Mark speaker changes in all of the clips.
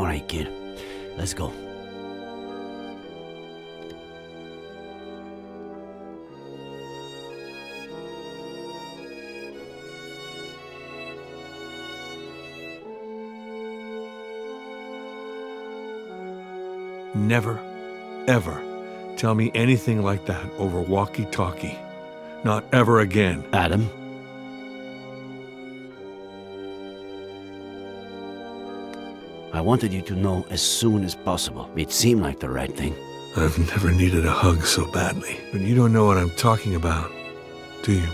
Speaker 1: right, kid. Let's go.
Speaker 2: Never, ever tell me anything like that over walkie-talkie. Not ever again.
Speaker 1: Adam? I wanted you to know as soon as possible. It seemed like the right thing.
Speaker 2: I've never needed a hug so badly. But you don't know what I'm talking about, do you?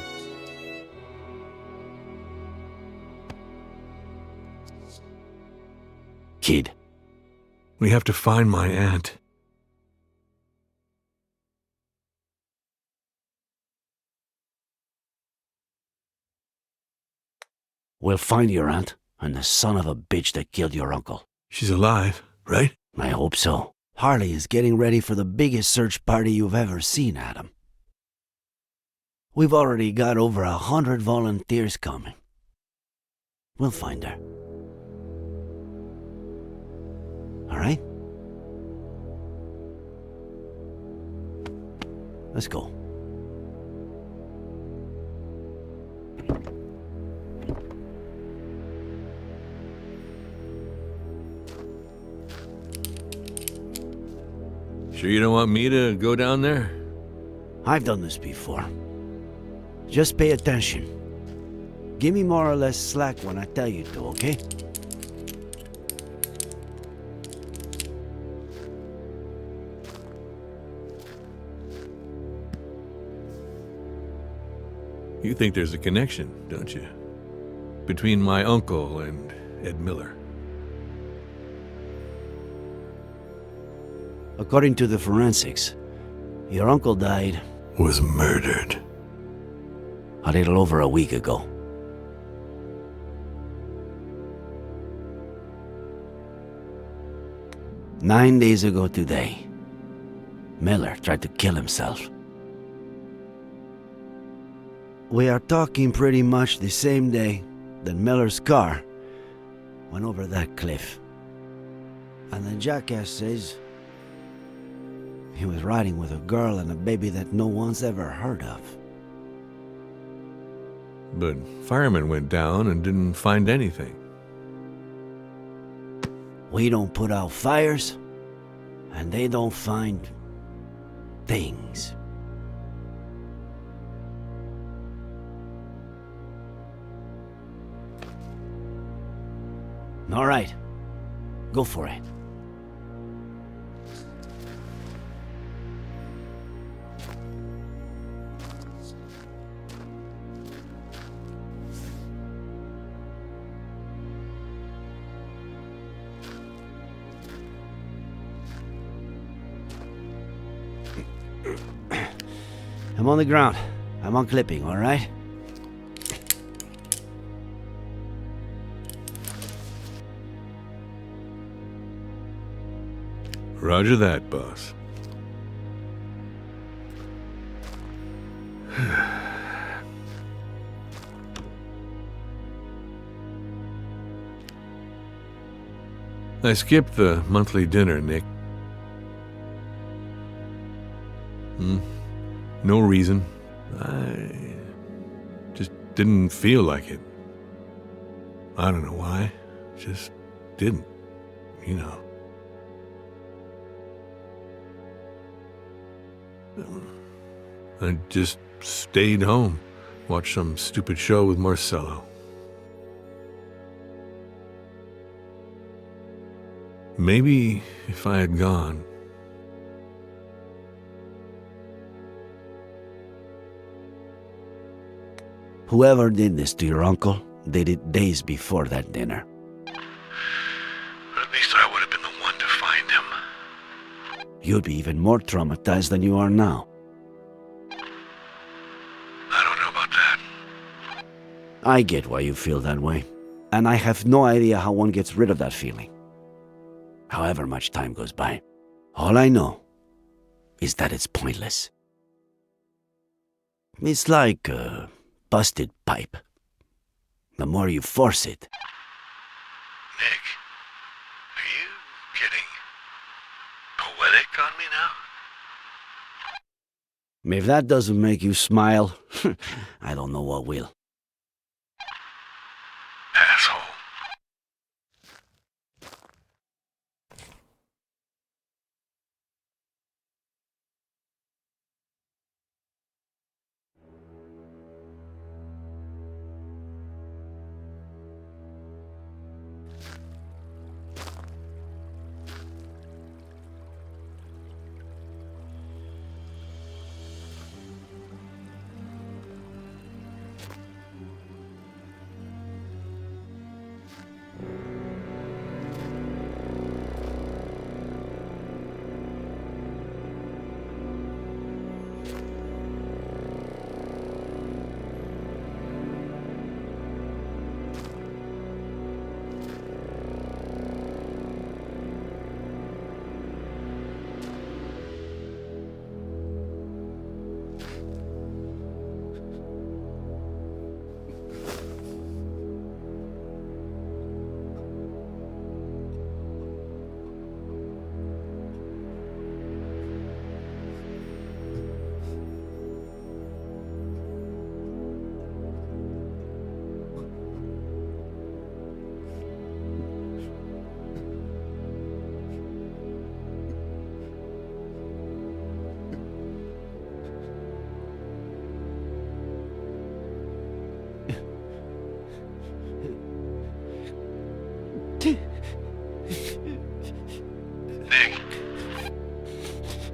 Speaker 1: Kid.
Speaker 2: We have to find my aunt.
Speaker 1: We'll find your aunt and the son of a bitch that killed your uncle.
Speaker 2: She's alive, right?
Speaker 1: I hope so. Harley is getting ready for the biggest search party you've ever seen, Adam. We've already got over 100 volunteers coming. We'll find her. All right? Let's go.
Speaker 2: Sure you don't want me to go down there?
Speaker 1: I've done this before. Just pay attention. Give me more or less slack when I tell you to, okay?
Speaker 2: You think there's a connection, don't you? Between my uncle and Ed Miller.
Speaker 1: According to the forensics, your uncle died...
Speaker 2: Was murdered.
Speaker 1: a little over a week ago. Nine days ago today, Miller tried to kill himself. We are talking pretty much the same day that Miller's car went over that cliff. And the jackass says he was riding with a girl and a baby that no one's ever heard of.
Speaker 2: But firemen went down and didn't find anything.
Speaker 1: We don't put out fires, and they don't find things. All right, go for it. I'm on the ground. I'm on clipping, all right?
Speaker 2: Roger that, boss. I skipped the monthly dinner, Nick. No reason. I just didn't feel like it. I don't know why. Just didn't, you know. I just stayed home, watched some stupid show with Marcello. Maybe if I had gone...
Speaker 1: Whoever did this to your uncle did it days before that dinner.
Speaker 2: At least I would have been the one to find him.
Speaker 1: You'd be even more traumatized than you are now.
Speaker 2: I don't know about that.
Speaker 1: I get why you feel that way, and I have no idea how one gets rid of that feeling. However much time goes by, all I know is that it's pointless. It's like a busted pipe. The more you force it...
Speaker 2: Nick, are you poetic on me now?
Speaker 1: If that doesn't make you smile, I don't know what will.
Speaker 2: Asshole.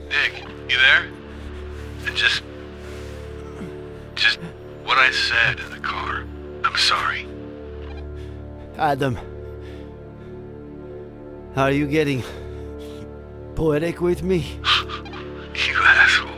Speaker 2: Nick, you there? And just what I said in the car. I'm sorry.
Speaker 1: Adam, are you getting poetic with me?
Speaker 2: You asshole.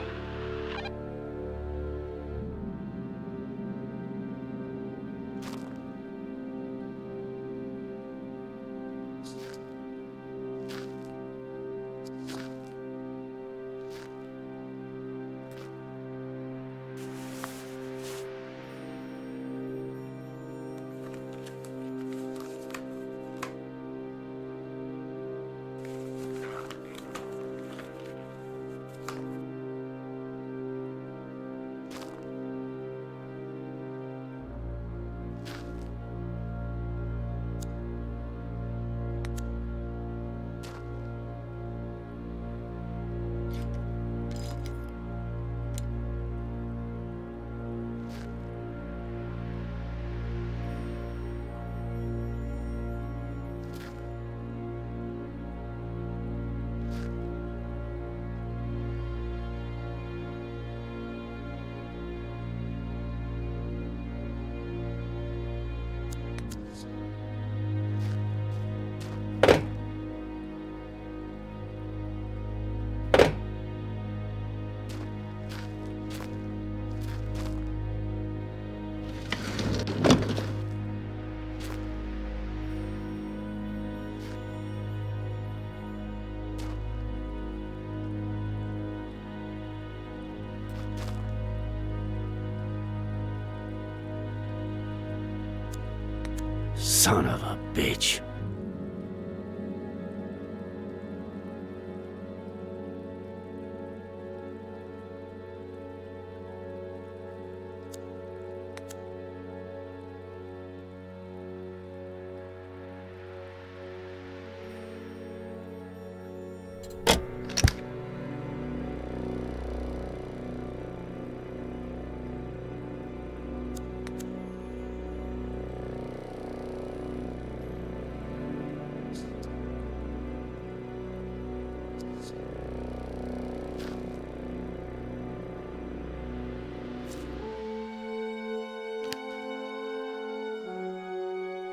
Speaker 1: Son of a bitch.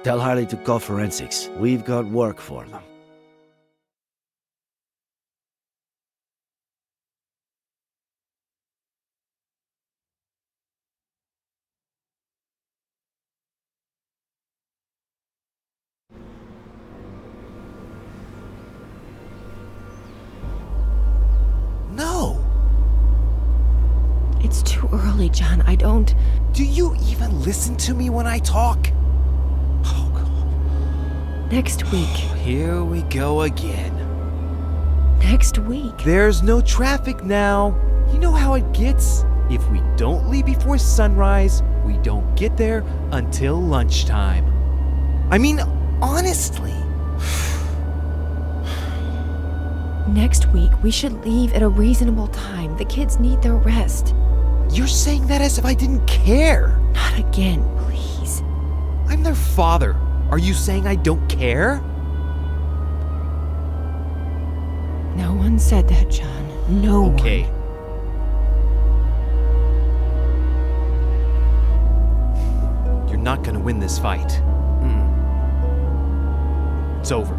Speaker 1: Tell Harley to call forensics. We've got work for them.
Speaker 3: No!
Speaker 4: It's too early, John. I don't...
Speaker 3: Do you even listen to me when I talk? Oh, God.
Speaker 4: Next week.
Speaker 3: Here we go again.
Speaker 4: next week.
Speaker 3: There's no traffic now. You know how it gets? If we don't leave before sunrise, we don't get there until lunchtime. I mean, honestly.
Speaker 4: Next week, we should leave at a reasonable time. The kids need their rest.
Speaker 3: You're saying that as if I didn't care.
Speaker 4: Not again, please.
Speaker 3: I'm their father. Are you saying I don't care?
Speaker 4: No one said that, John. No one.
Speaker 3: Okay. You're not gonna win this fight. It's over.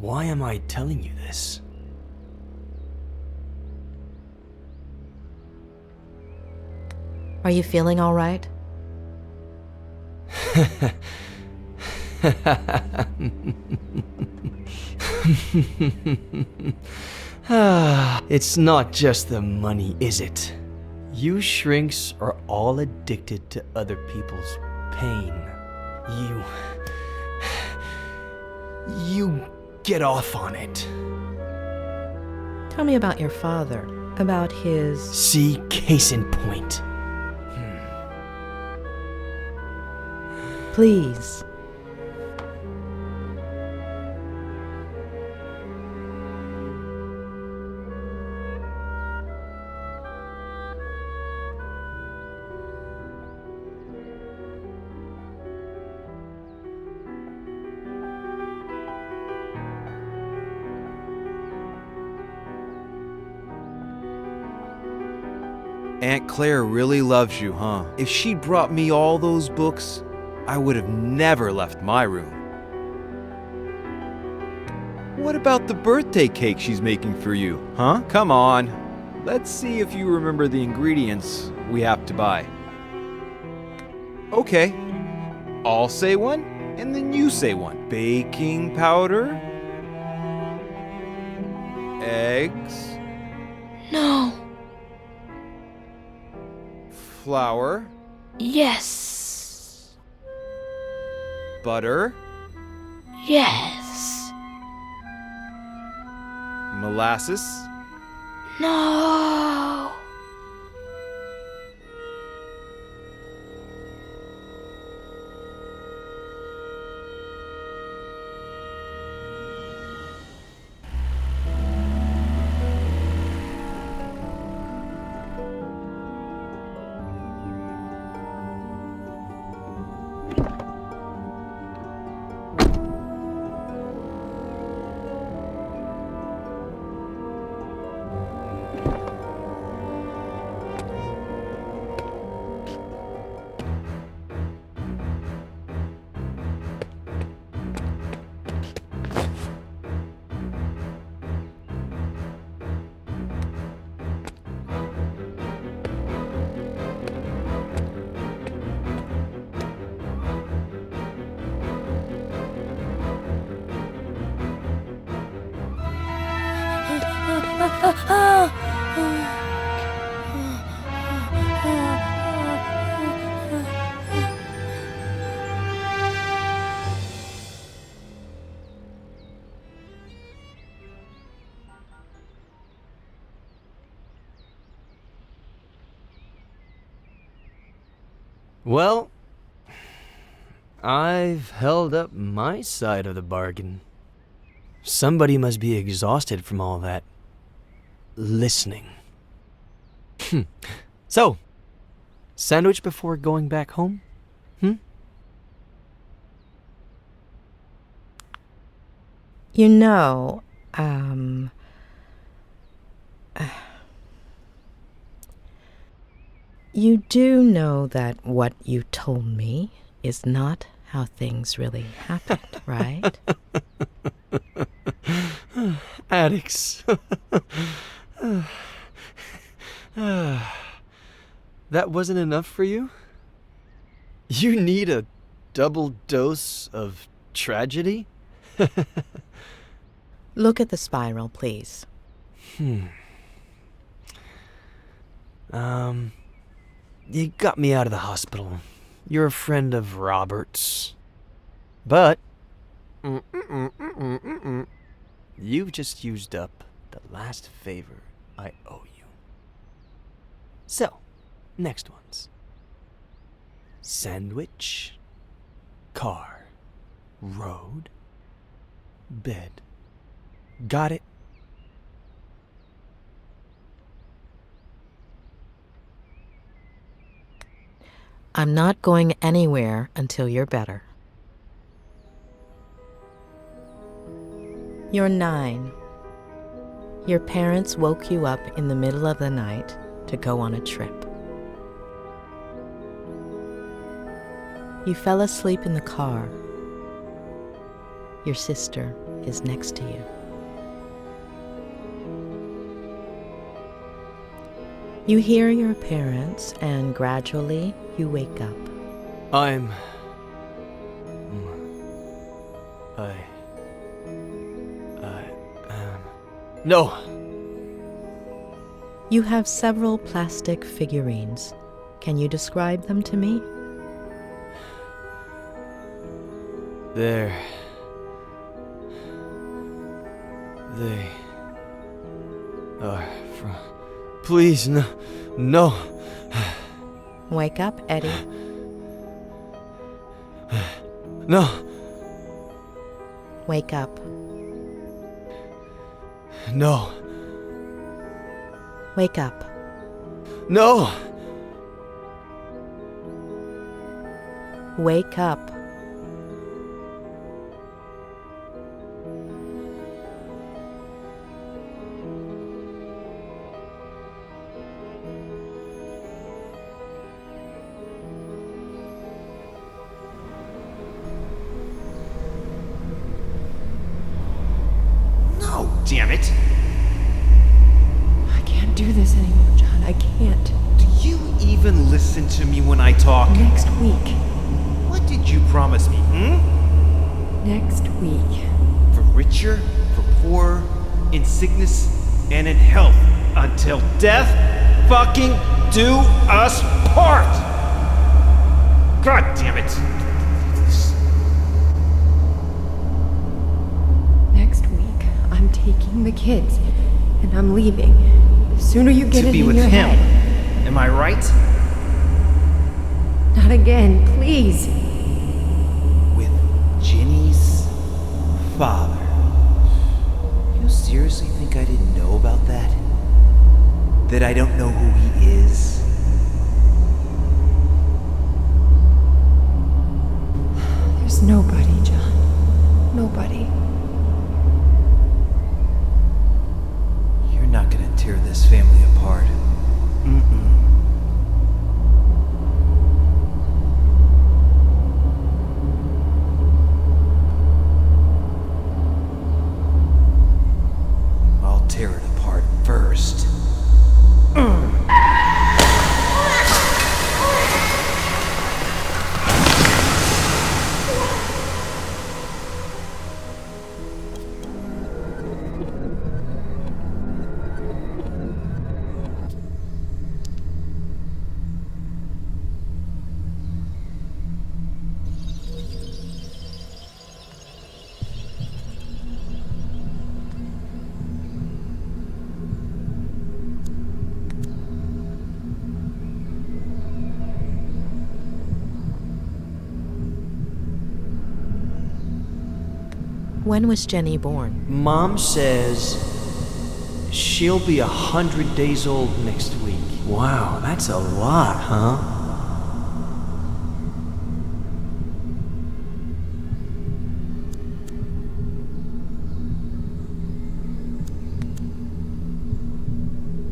Speaker 5: Why am I telling you this?
Speaker 6: Are you feeling all right?
Speaker 5: It's not just the money, is it? You shrinks are all addicted to other people's pain. You get off on it.
Speaker 6: Tell me about your father, about his...
Speaker 5: See, case in point.
Speaker 6: Please.
Speaker 3: Aunt Claire really loves you, huh? If she'd brought me all those books, I would have never left my room. What about the birthday cake she's making for you, huh? Come on, let's see if you remember the ingredients we have to buy. Okay, I'll say one, and then you say one. Baking powder, eggs,
Speaker 7: No.
Speaker 3: flour,
Speaker 7: Yes.
Speaker 3: butter,
Speaker 7: Yes.
Speaker 3: molasses,
Speaker 7: No.
Speaker 5: Well, I've held up my side of the bargain. Somebody must be exhausted from all that listening. So, sandwich before going back home?
Speaker 6: You know, you do know that what you told me is not how things really happened, right?
Speaker 5: Addicts. That wasn't enough for you? You need a double dose of tragedy?
Speaker 6: Look at the spiral, please.
Speaker 5: You got me out of the hospital. You're a friend of Robert's. But you've just used up the last favor I owe you. So, next ones. Sandwich, car, road, bed. Got it?
Speaker 6: I'm not going anywhere until you're better. You're 9. Your parents woke you up in the middle of the night to go on a trip. You fell asleep in the car. Your sister is next to you. You hear your parents, and gradually you wake up.
Speaker 5: No.
Speaker 6: You have several plastic figurines. Can you describe them to me?
Speaker 5: They are from... Please, no.
Speaker 6: Wake up, Eddie.
Speaker 5: No.
Speaker 6: Wake up.
Speaker 5: No.
Speaker 6: Wake up.
Speaker 5: No.
Speaker 6: Wake up.
Speaker 3: Damn it!
Speaker 4: I can't do this anymore, John. I can't.
Speaker 3: Do you even listen to me when I talk?
Speaker 4: Next week.
Speaker 3: What did you promise me,
Speaker 4: Next week.
Speaker 3: For richer, for poorer, in sickness and in health, until death fucking do us part! God damn it!
Speaker 4: Next week, I'm taking the kids, and I'm leaving. The sooner you get
Speaker 3: To
Speaker 4: it
Speaker 3: be
Speaker 4: in
Speaker 3: with
Speaker 4: your
Speaker 3: him.
Speaker 4: head.
Speaker 3: Am I right?
Speaker 4: Not again, please.
Speaker 3: With Ginny's father. You seriously think I didn't know about that? That I don't know who he is?
Speaker 4: There's nobody, John. Nobody.
Speaker 3: You're not gonna tear this family apart. I'll tear it apart first.
Speaker 6: When was Jenny born?
Speaker 5: Mom says she'll be 100 days old next week. Wow, that's a lot, huh?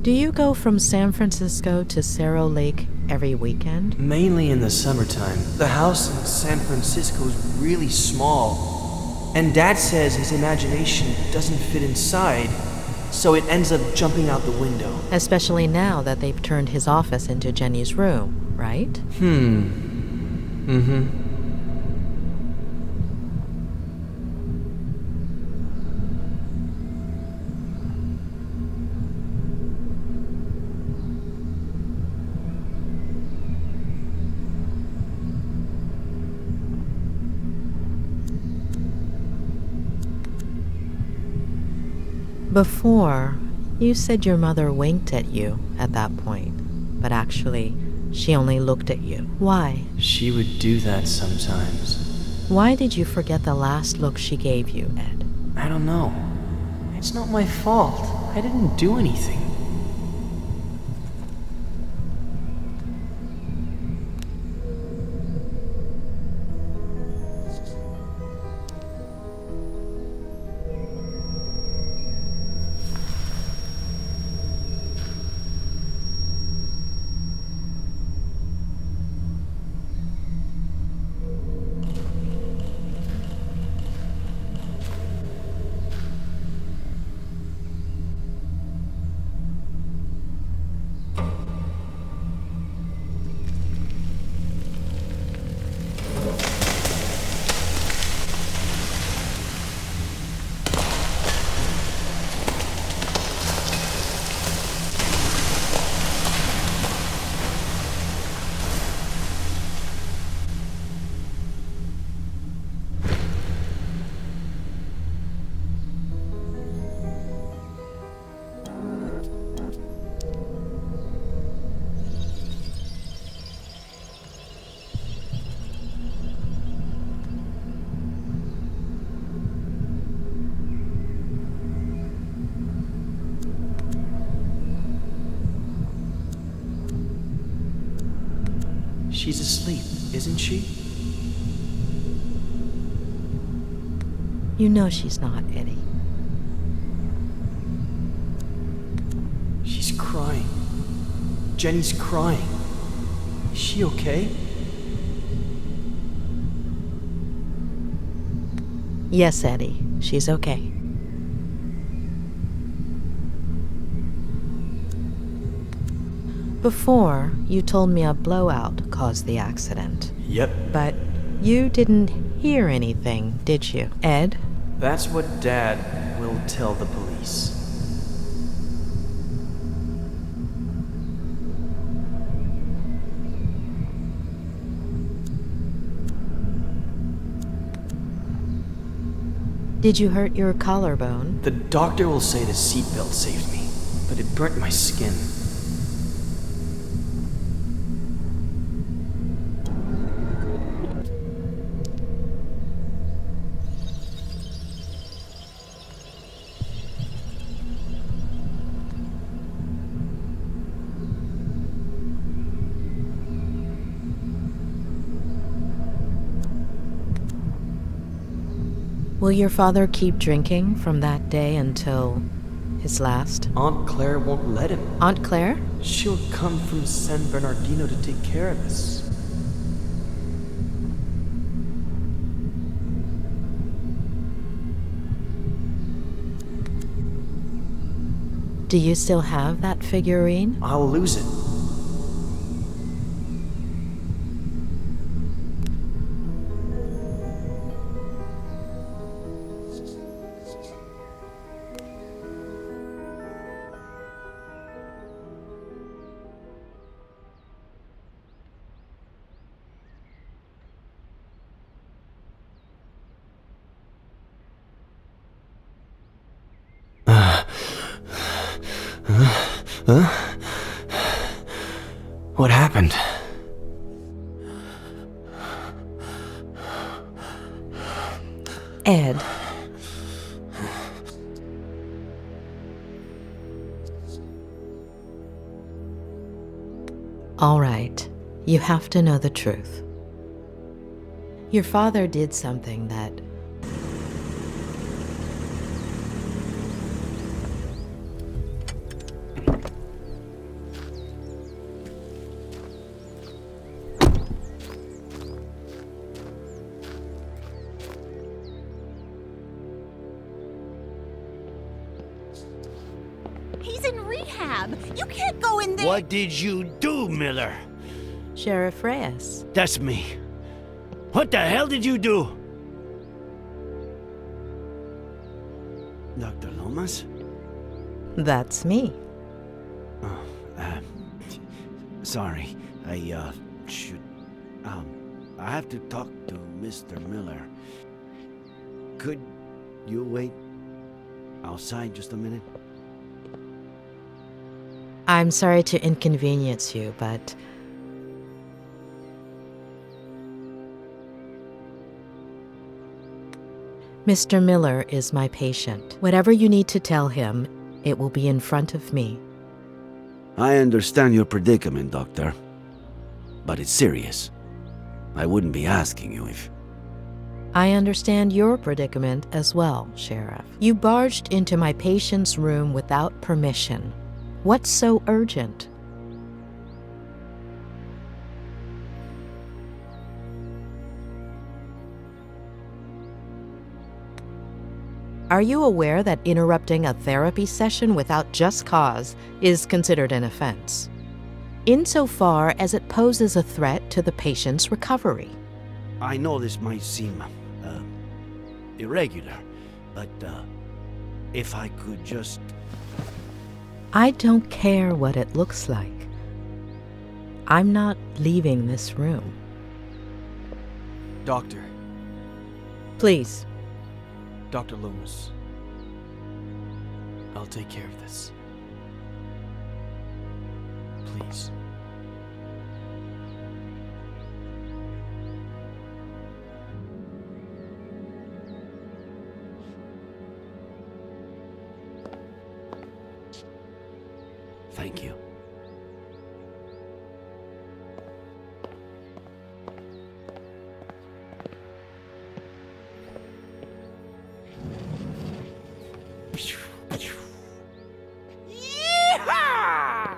Speaker 6: Do you go from San Francisco to Cerro Lake every weekend?
Speaker 5: Mainly in the summertime. The house in San Francisco is really small. And Dad says his imagination doesn't fit inside, so it ends up jumping out the window.
Speaker 6: Especially now that they've turned his office into Jenny's room, right?
Speaker 5: Mm-hmm.
Speaker 6: Before, you said your mother winked at you at that point, but actually, she only looked at you. Why?
Speaker 5: She would do that sometimes.
Speaker 6: Why did you forget the last look she gave you, Ed?
Speaker 5: I don't know. It's not my fault. I didn't do anything. She's asleep, isn't she?
Speaker 6: You know she's not, Eddie.
Speaker 5: She's crying. Jenny's crying. Is she okay?
Speaker 6: Yes, Eddie, she's okay. Before, you told me a blowout caused the accident.
Speaker 5: Yep.
Speaker 6: But you didn't hear anything, did you, Ed?
Speaker 5: That's what Dad will tell the police.
Speaker 6: Did you hurt your collarbone?
Speaker 5: The doctor will say the seatbelt saved me, but it burnt my skin.
Speaker 6: Will your father keep drinking from that day until his last?
Speaker 5: Aunt Claire won't let him.
Speaker 6: Aunt Claire?
Speaker 5: She'll come from San Bernardino to take care of us.
Speaker 6: Do you still have that figurine?
Speaker 5: I'll lose it. What happened?
Speaker 6: Ed, All right, you have to know the truth. Your father did something that...
Speaker 7: He's in rehab. You can't go in there.
Speaker 1: What did you do, Miller?
Speaker 6: Sheriff Reyes.
Speaker 1: That's me. What the hell did you do? Dr. Lomas?
Speaker 6: That's me.
Speaker 1: Oh, sorry. I have to talk to Mr. Miller. Could you wait outside just a minute?
Speaker 6: I'm sorry to inconvenience you, but... Mr. Miller is my patient. Whatever you need to tell him, it will be in front of me.
Speaker 1: I understand your predicament, Doctor. But it's serious. I wouldn't be asking you if...
Speaker 6: I understand your predicament as well, Sheriff. You barged into my patient's room without permission. What's so urgent? Are you aware that interrupting a therapy session without just cause is considered an offense, insofar as it poses a threat to the patient's recovery?
Speaker 1: I know this might seem irregular, but if I could just...
Speaker 6: I don't care what it looks like. I'm not leaving this room.
Speaker 5: Doctor.
Speaker 6: Please.
Speaker 5: Dr. Loomis. I'll take care of this. Please.
Speaker 1: Thank you.
Speaker 7: Yeehaw!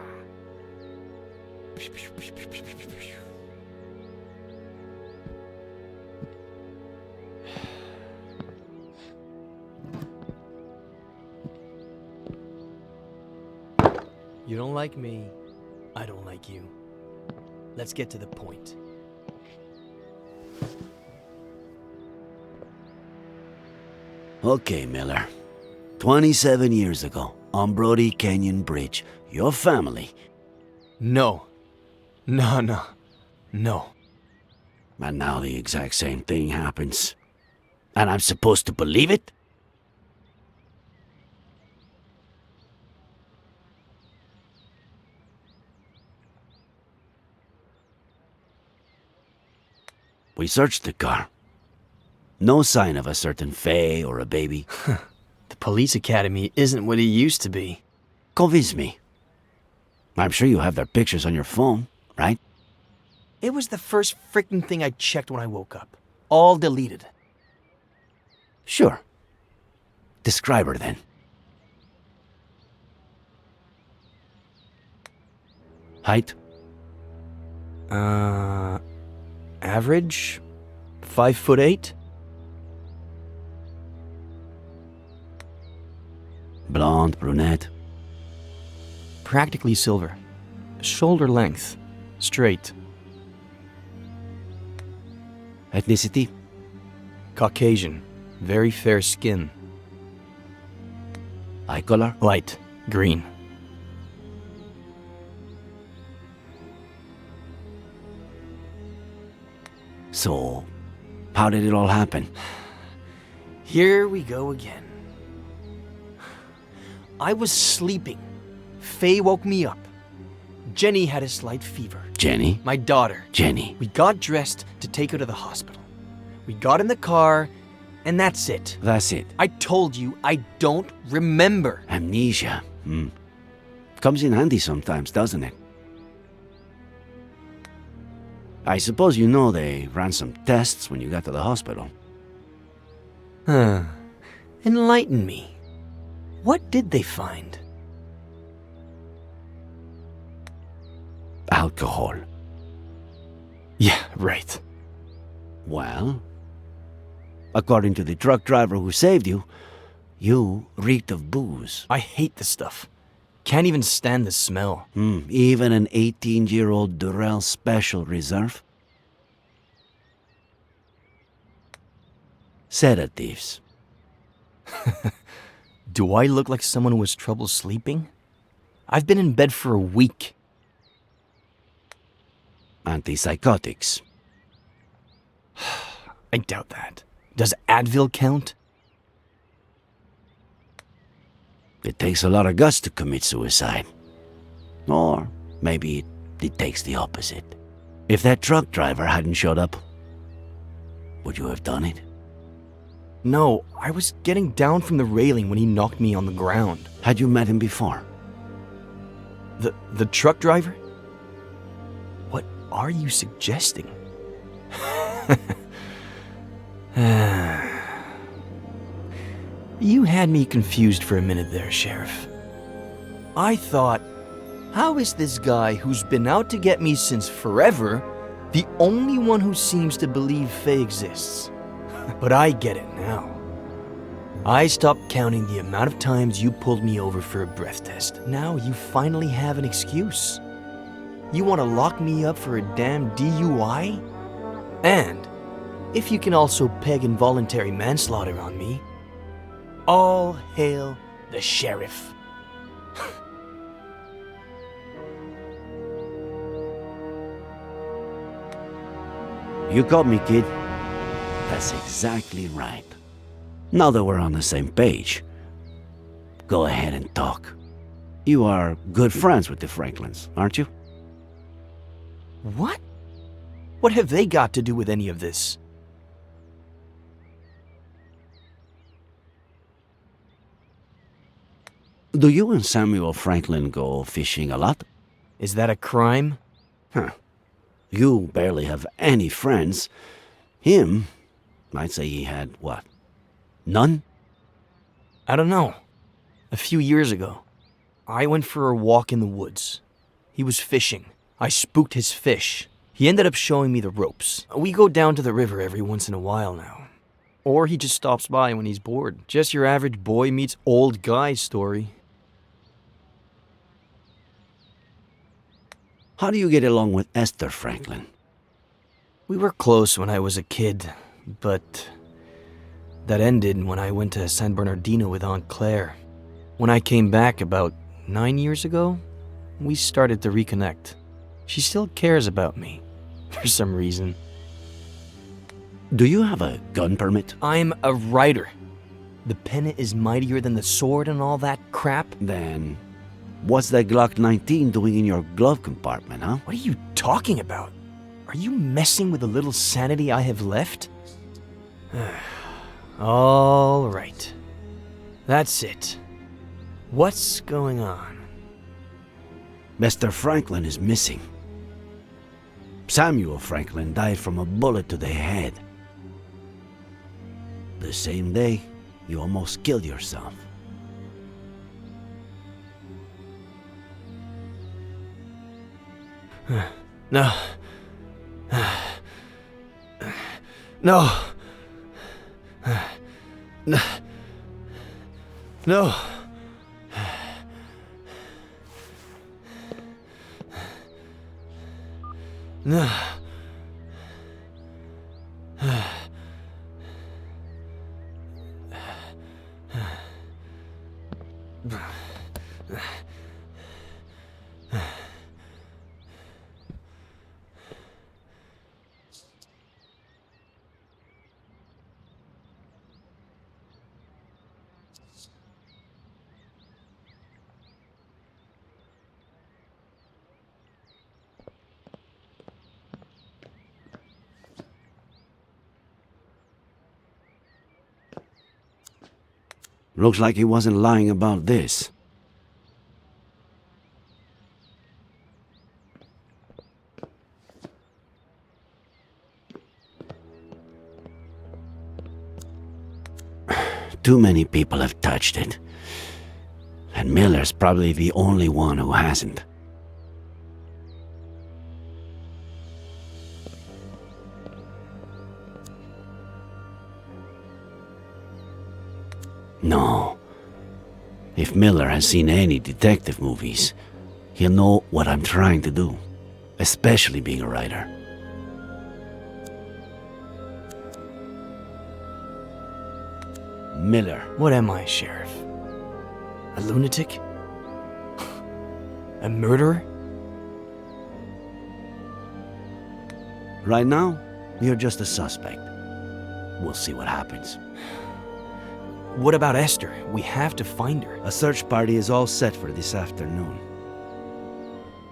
Speaker 5: You don't like me, I don't like you. Let's get to the point.
Speaker 1: Okay, Miller. 27 years ago, on Brody Canyon Bridge, your family...
Speaker 5: No. No.
Speaker 1: And now the exact same thing happens. And I'm supposed to believe it? We searched the car. No sign of a certain Faye or a baby.
Speaker 5: The police academy isn't what it used to be.
Speaker 1: Convince me. I'm sure you have their pictures on your phone, right?
Speaker 5: It was the first freaking thing I checked when I woke up. All deleted.
Speaker 1: Sure. Describe her then. Height?
Speaker 5: Average? 5'8"?
Speaker 1: Blonde, brunette?
Speaker 5: Practically silver. Shoulder length. Straight.
Speaker 1: Ethnicity?
Speaker 5: Caucasian. Very fair skin.
Speaker 1: Eye color?
Speaker 5: Light. Green.
Speaker 1: So, how did it all happen?
Speaker 5: Here we go again. I was sleeping. Faye woke me up. Jenny had a slight fever.
Speaker 1: Jenny?
Speaker 5: My daughter.
Speaker 1: Jenny.
Speaker 5: We got dressed to take her to the hospital. We got in the car, and that's it.
Speaker 1: That's it.
Speaker 5: I told you I don't remember.
Speaker 1: Amnesia. Comes in handy sometimes, doesn't it? I suppose you know they ran some tests when you got to the hospital.
Speaker 5: Enlighten me. What did they find?
Speaker 1: Alcohol.
Speaker 5: Yeah, right.
Speaker 1: Well, according to the truck driver who saved you, you reeked of booze.
Speaker 5: I hate this stuff. Can't even stand the smell.
Speaker 1: Even an 18-year-old Durrell Special Reserve? Sedatives.
Speaker 5: Do I look like someone who has trouble sleeping? I've been in bed for a week.
Speaker 1: Antipsychotics.
Speaker 5: I doubt that. Does Advil count?
Speaker 1: It takes a lot of guts to commit suicide. Or maybe it takes the opposite. If that truck driver hadn't showed up, would you have done it?
Speaker 5: No, I was getting down from the railing when he knocked me on the ground.
Speaker 1: Had you met him before?
Speaker 5: The truck driver? What are you suggesting? You had me confused for a minute there, Sheriff. I thought, how is this guy who's been out to get me since forever the only one who seems to believe Faye exists? But I get it now. I stopped counting the amount of times you pulled me over for a breath test. Now you finally have an excuse. You want to lock me up for a damn DUI? And if you can also peg involuntary manslaughter on me, all hail the sheriff.
Speaker 1: You got me, kid. That's exactly right. Now that we're on the same page, go ahead and talk. You are good friends with the Franklins, aren't you?
Speaker 5: What? What have they got to do with any of this?
Speaker 1: Do you and Samuel Franklin go fishing a lot?
Speaker 5: Is that a crime?
Speaker 1: Huh. You barely have any friends. Him, I'd say he had, what, none?
Speaker 5: I don't know. A few years ago, I went for a walk in the woods. He was fishing. I spooked his fish. He ended up showing me the ropes. We go down to the river every once in a while now. Or he just stops by when he's bored. Just your average boy meets old guy story.
Speaker 1: How do you get along with Esther Franklin?
Speaker 5: We were close when I was a kid, but that ended when I went to San Bernardino with Aunt Claire. When I came back about 9 years ago, we started to reconnect. She still cares about me, for some reason.
Speaker 1: Do you have a gun permit?
Speaker 5: I'm a writer. The pen is mightier than the sword and all that crap.
Speaker 1: Then, what's that Glock 19 doing in your glove compartment, huh?
Speaker 5: What are you talking about? Are you messing with the little sanity I have left? All right. That's it. What's going on?
Speaker 1: Mr. Franklin is missing. Samuel Franklin died from a bullet to the head. The same day, you almost killed yourself.
Speaker 5: No. No. No. No. No.
Speaker 1: Looks like he wasn't lying about this. Too many people have touched it. And Miller's probably the only one who hasn't. No. If Miller has seen any detective movies, he'll know what I'm trying to do, especially being a writer. Miller.
Speaker 5: What am I, Sheriff? A lunatic? A murderer?
Speaker 1: Right now, you're just a suspect. We'll see what happens.
Speaker 5: What about Esther? We have to find her.
Speaker 1: A search party is all set for this afternoon.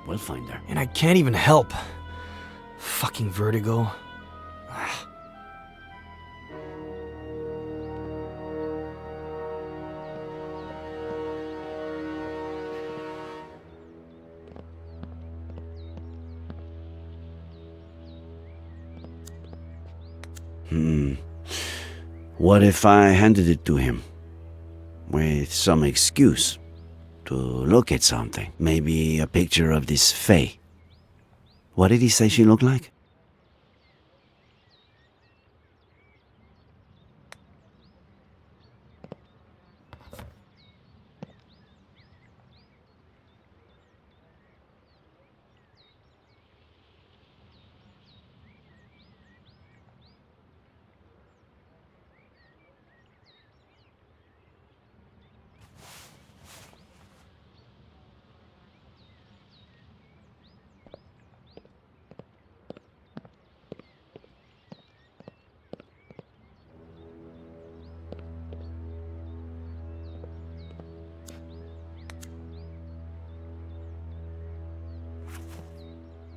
Speaker 1: We'll find her.
Speaker 5: And I can't even help. Fucking Vertigo.
Speaker 1: What if I handed it to him? With some excuse to look at something. Maybe a picture of this Faye. What did he say she looked like?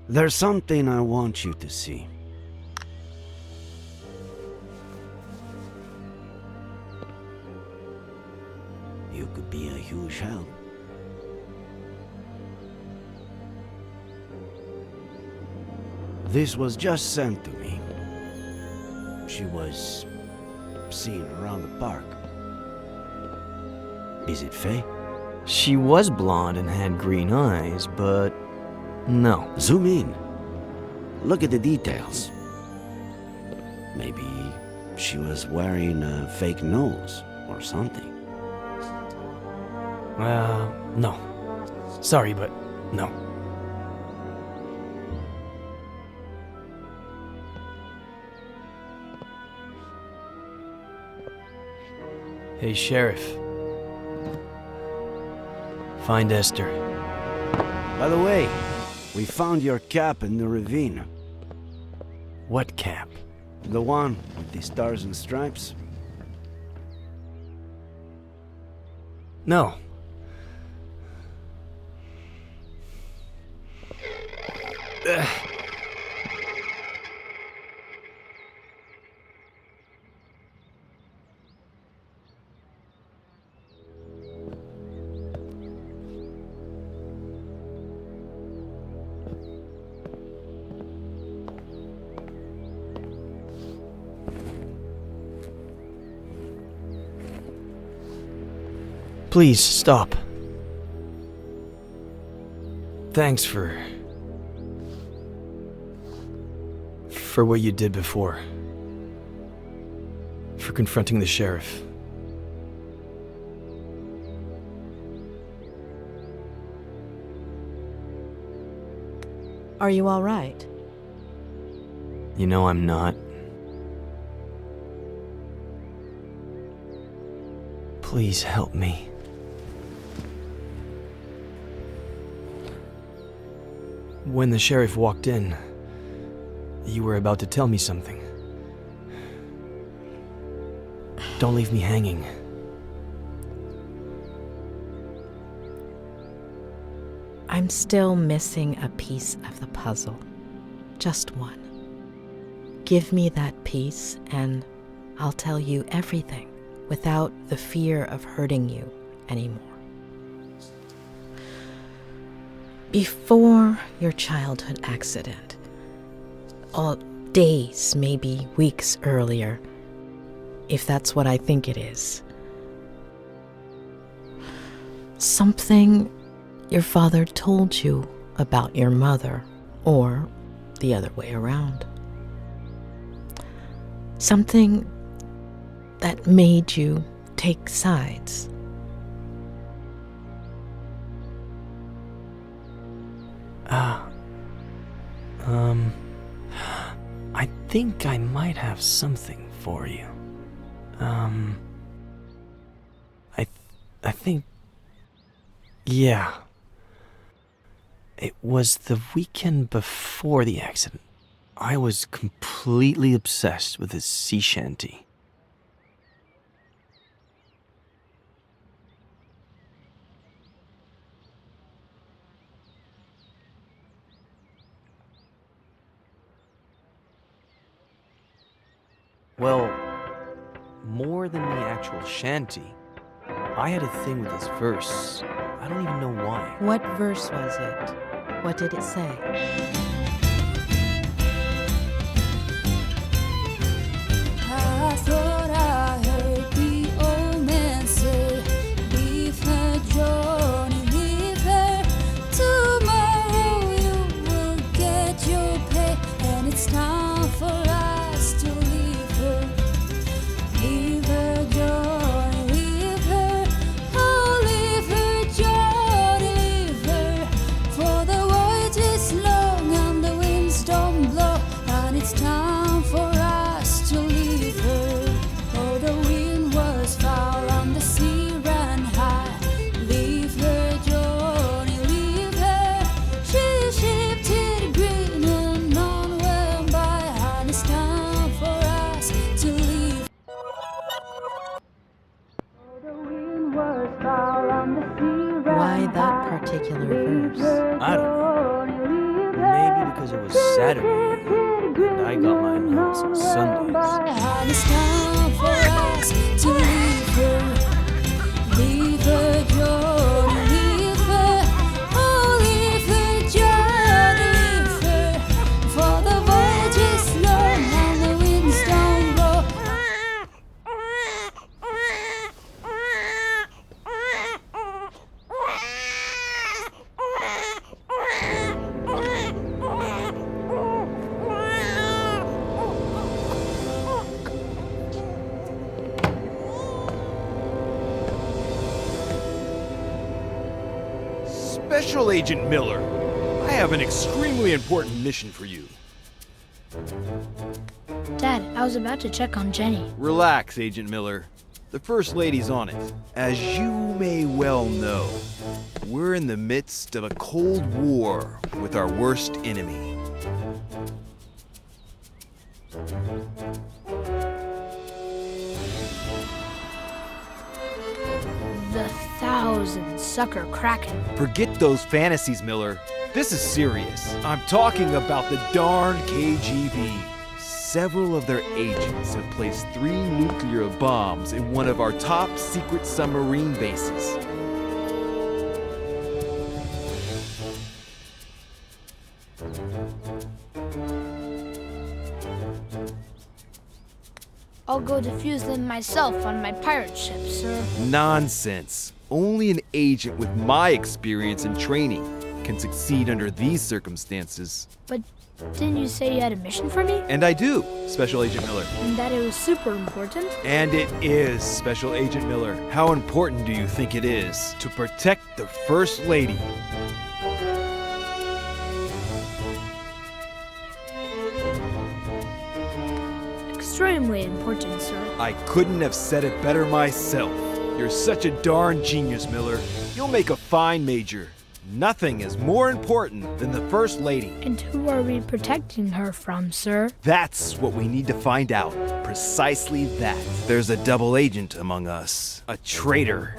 Speaker 1: There's something I want you to see. You could be a huge help. This was just sent to me. She was seen around the park. Is it Faye?
Speaker 5: She was blonde and had green eyes, but no.
Speaker 1: Zoom in. Look at the details. Maybe she was wearing a fake nose or something.
Speaker 5: No. Sorry, but no. Hey, Sheriff. Find Esther.
Speaker 1: By the way, we found your cap in the ravine.
Speaker 5: What cap?
Speaker 1: The one with the stars and stripes?
Speaker 5: No. Please, stop. Thanks for what you did before. For confronting the sheriff.
Speaker 6: Are you all right?
Speaker 5: You know I'm not. Please help me. When the sheriff walked in, you were about to tell me something. Don't leave me hanging.
Speaker 6: I'm still missing a piece of the puzzle. Just one. Give me that piece and I'll tell you everything without the fear of hurting you anymore. Before your childhood accident, or days, maybe weeks earlier, if that's what I think it is, Something your father told you about your mother, or the other way around. Something that made you take sides.
Speaker 5: I think I might have something for you. I think... Yeah. It was the weekend before the accident. I was completely obsessed with this sea shanty. Well, more than the actual shanty, I had a thing with this verse. I don't even know why.
Speaker 6: What verse was it? What did it say?
Speaker 8: I thought I heard the old man say, leave her, Johnny, leave her. Tomorrow you will get your pay, and it's time for us to leave her. Leave her, Johnny, leave her. Oh, leave her, Johnny, leave her. For the voyage is long and the winds don't blow, and it's time for us to leave her. Oh, the wind was foul and the sea ran high. Leave her, Johnny, leave her. She shifted green and none went by, and it's time for us to leave. Oh, the wind was foul and the sea ran
Speaker 6: Why that
Speaker 8: high.
Speaker 6: particular
Speaker 8: Leave
Speaker 6: verse?
Speaker 8: her,
Speaker 5: I don't know.
Speaker 8: Johnny, leave her.
Speaker 5: Maybe because it was Saturday, and I got my allowance on Sundays.
Speaker 8: And it's time for us to leave her. Leave her, Johnny, leave her. Oh, leave her, Johnny, leave her. For the voyage is long and the winds don't blow.
Speaker 3: Special Agent Miller, I have an extremely important mission for you.
Speaker 9: Dad, I was about to check on Jenny.
Speaker 3: Relax, Agent Miller. The First Lady's on it. As you may well know, we're in the midst of a Cold War with our worst enemy.
Speaker 9: The Thousand Sucker Kraken.
Speaker 3: Forget those fantasies, Miller. This is serious. I'm talking about the darn KGB. Several of their agents have placed 3 nuclear bombs in one of our top secret submarine bases.
Speaker 9: I'll go defuse them myself on my pirate ship, sir.
Speaker 3: Nonsense. Only an agent with my experience and training can succeed under these circumstances.
Speaker 9: But didn't you say you had a mission for me?
Speaker 3: And I do, Special Agent Miller.
Speaker 9: And that it was super important?
Speaker 3: And it is, Special Agent Miller. How important do you think it is to protect the First Lady?
Speaker 9: Extremely important, sir.
Speaker 3: I couldn't have said it better myself. You're such a darn genius, Miller. You'll make a fine major. Nothing is more important than the First Lady.
Speaker 9: And who are we protecting her from, sir?
Speaker 3: That's what we need to find out. Precisely that. There's a double agent among us. A traitor.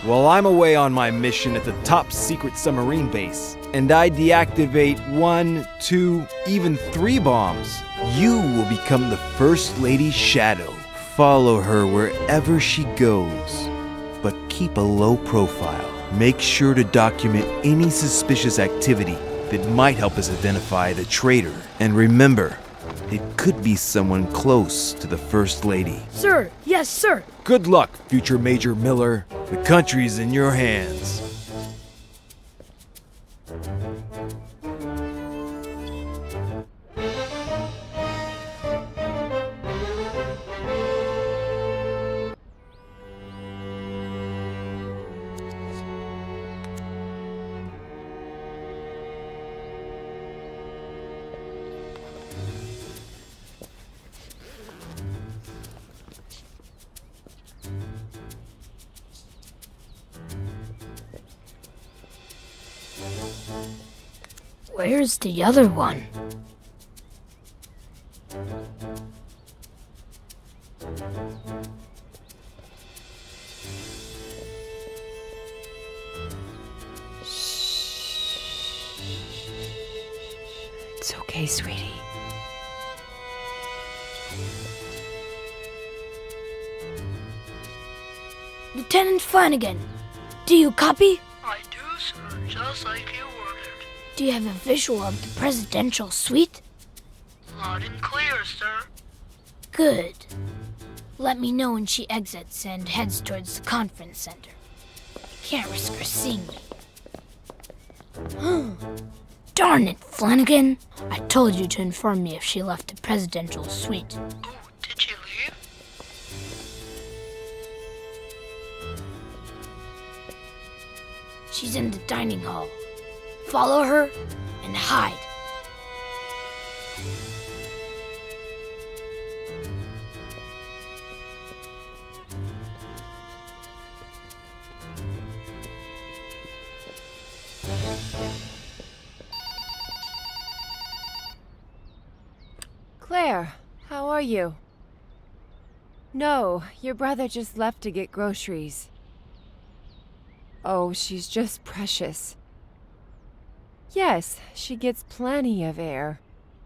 Speaker 3: While I'm away on my mission at the top secret submarine base, and I deactivate 1, 2, even 3 bombs, you will become the First Lady's shadow. Follow her wherever she goes, but keep a low profile. Make sure to document any suspicious activity that might help us identify the traitor. And remember,
Speaker 10: It could be someone close to the First Lady.
Speaker 9: Sir, yes, sir.
Speaker 11: Good luck, future Major Miller. The country's in your hands.
Speaker 9: Where's the other one?
Speaker 4: It's okay, sweetie.
Speaker 9: Lieutenant Flanagan, do you copy?
Speaker 12: I do, sir, just like you ordered.
Speaker 9: Do you have a visual of the presidential suite?
Speaker 12: Loud and clear, sir.
Speaker 9: Good. Let me know when she exits and heads towards the conference center. Can't risk her seeing me. Darn it, Flanagan. I told you to inform me if she left the presidential suite.
Speaker 12: Oh, did she leave?
Speaker 9: She's in the dining hall. Follow her and hide.
Speaker 4: Claire, how are you? No, your brother just left to get groceries. Oh, she's just precious. Yes, she gets plenty of air.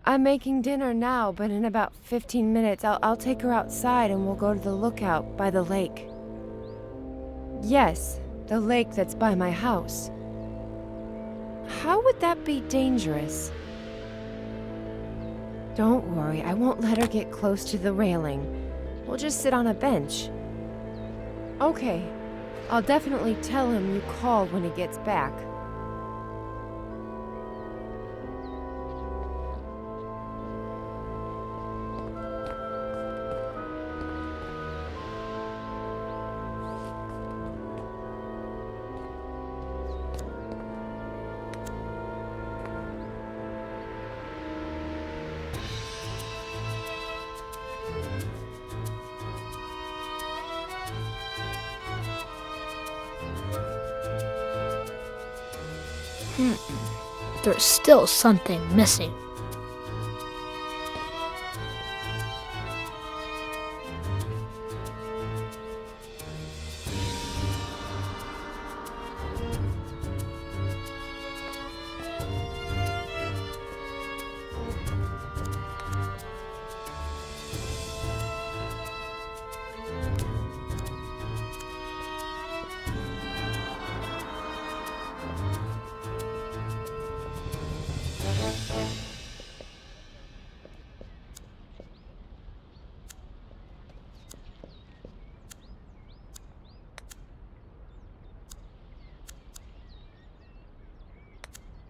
Speaker 4: I'm making dinner now, but in about 15 minutes I'll take her outside and we'll go to the lookout by the lake. Yes, the lake that's by my house. How would that be dangerous? Don't worry, I won't let her get close to the railing. We'll just sit on a bench. Okay, I'll definitely tell him you called when he gets back.
Speaker 9: There's still something missing.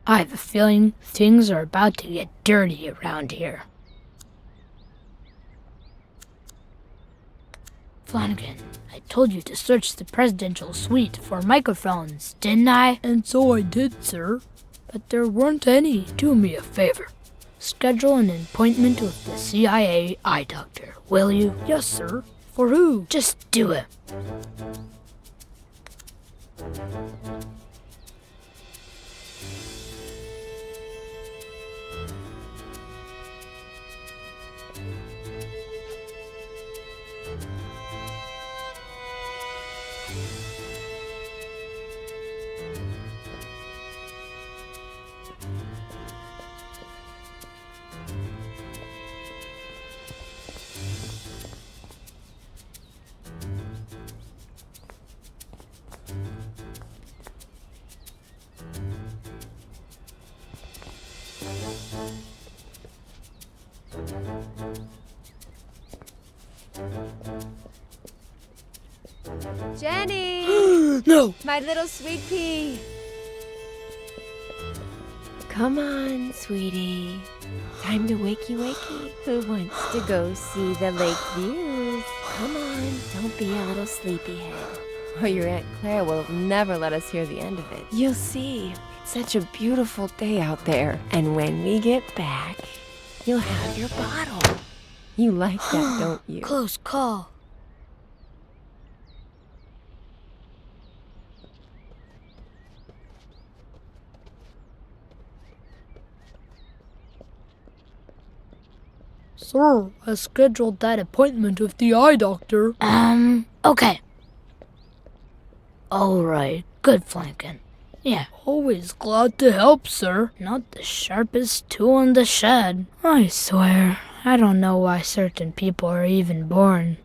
Speaker 9: I have a feeling things are about to get dirty around here. Flanagan, I told you to search the presidential suite for microphones, didn't I?
Speaker 12: And so I did, sir.
Speaker 9: But there weren't any. Do me a favor. Schedule an appointment with the CIA eye doctor, will you?
Speaker 12: Yes, sir. For who?
Speaker 9: Just do it.
Speaker 4: Jenny!
Speaker 12: No!
Speaker 4: My little sweet pea! Come on, sweetie. Time to wakey wakey. Who wants to go see the lake views? Come on, don't be a little sleepyhead. Or your Aunt Claire will never let us hear the end of it. You'll see. It's such a beautiful day out there. And when we get back, you'll have your bottle. You like that, don't you?
Speaker 9: Close call.
Speaker 12: Sir, I scheduled that appointment with the eye doctor.
Speaker 9: Okay. Alright, good flanking. Yeah.
Speaker 12: Always glad to help, sir.
Speaker 9: Not the sharpest tool in the shed. I swear, I don't know why certain people are even born.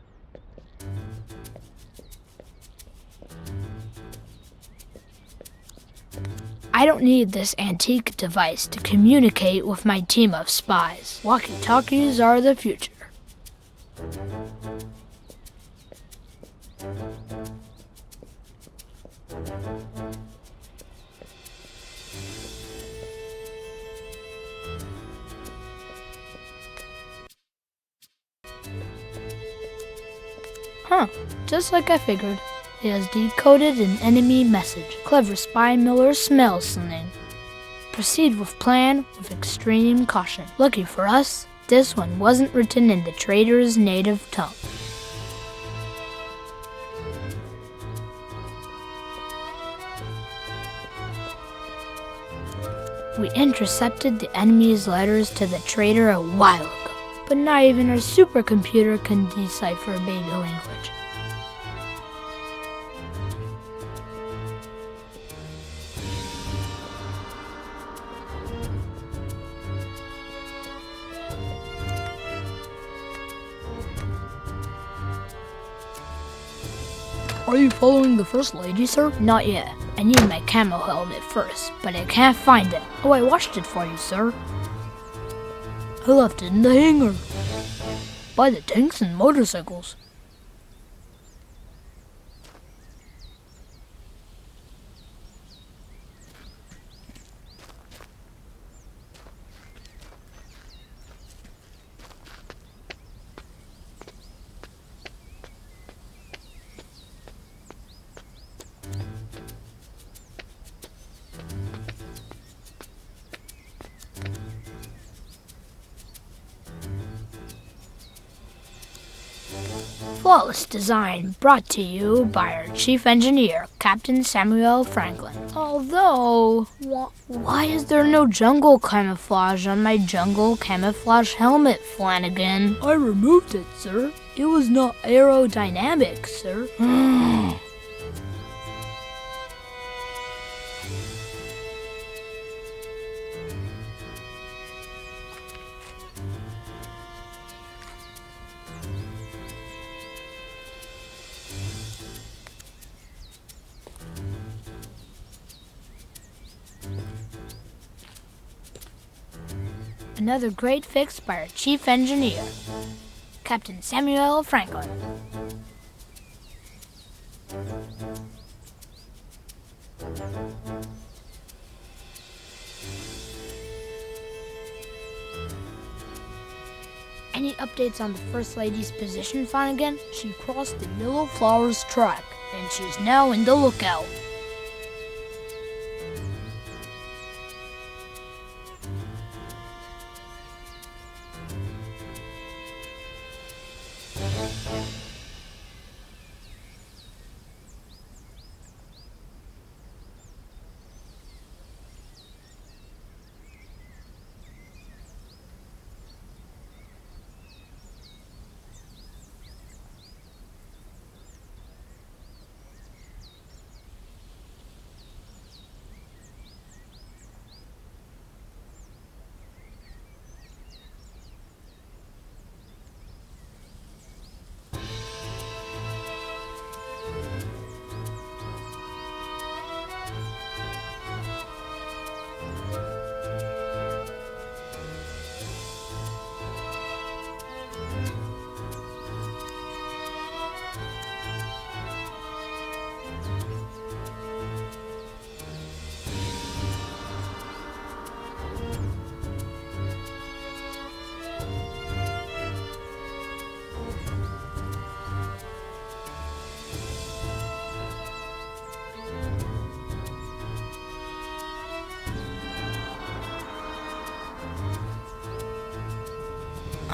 Speaker 9: I don't need this antique device to communicate with my team of spies. Walkie-talkies are the future. Huh, just like I figured. It has decoded an enemy message. Clever spy Miller smells something. Proceed with plan with extreme caution. Lucky for us, this one wasn't written in the traitor's native tongue. We intercepted the enemy's letters to the traitor a while ago, but not even our supercomputer can decipher baby language.
Speaker 12: Are you following the First Lady, sir?
Speaker 9: Not yet. I need my camo helmet first, but I can't find it.
Speaker 12: Oh, I washed it for you, sir. I left it in the hangar. By the tanks and motorcycles.
Speaker 9: Flawless design brought to you by our chief engineer, Captain Samuel Franklin. Although, why is there no jungle camouflage on my jungle camouflage helmet, Flanagan?
Speaker 12: I removed it, sir. It was not aerodynamic, sir.
Speaker 9: Another great fix by our chief engineer, Captain Samuel Franklin. Any updates on the First Lady's position, Flanagan?
Speaker 12: She crossed the Yellow Flowers track,
Speaker 9: and she's now in the lookout.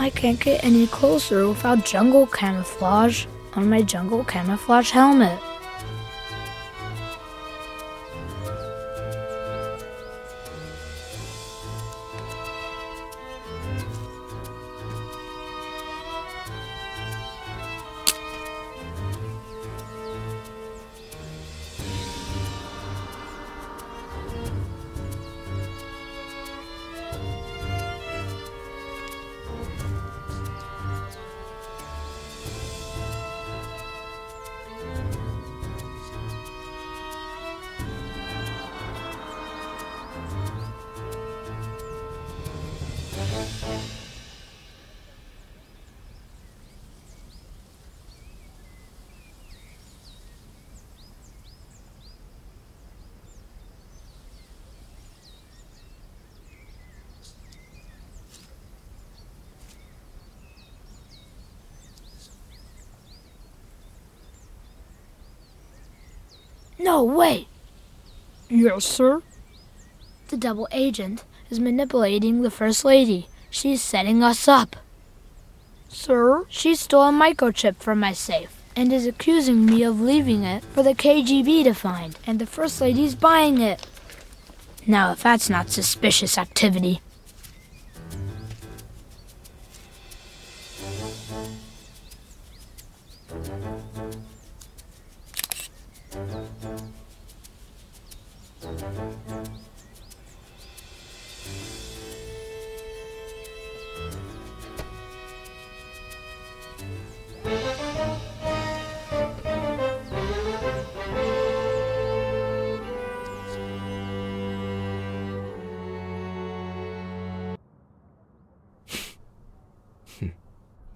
Speaker 9: I can't get any closer without jungle camouflage on my jungle camouflage helmet. No, wait! Yes, sir? The double agent is manipulating the First Lady. She's setting us up. Sir? She stole a microchip from my safe and is accusing me of leaving it for the KGB to find, and the First Lady's buying it. Now, if that's not suspicious activity.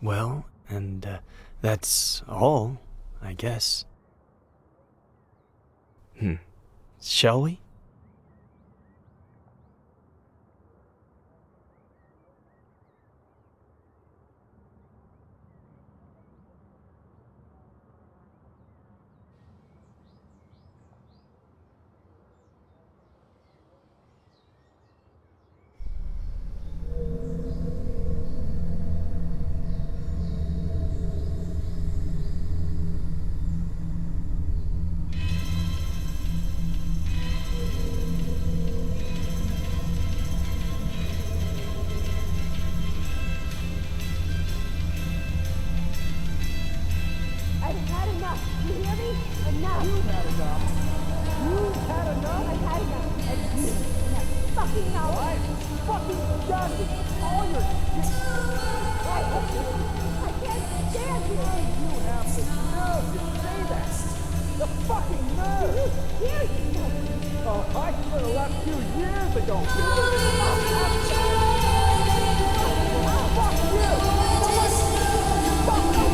Speaker 13: Well, and that's all, I guess. Shall we?
Speaker 14: I've had enough. You hear me? Enough. You've had enough. You've had enough. I've had enough. And you. Enough. Fucking now. What? Fucking done with all your shit. I can't stand you. You have the nerve to say that. The fucking nerve. Here you go. Oh, I should have left you years ago. Fuck you. Fuck you.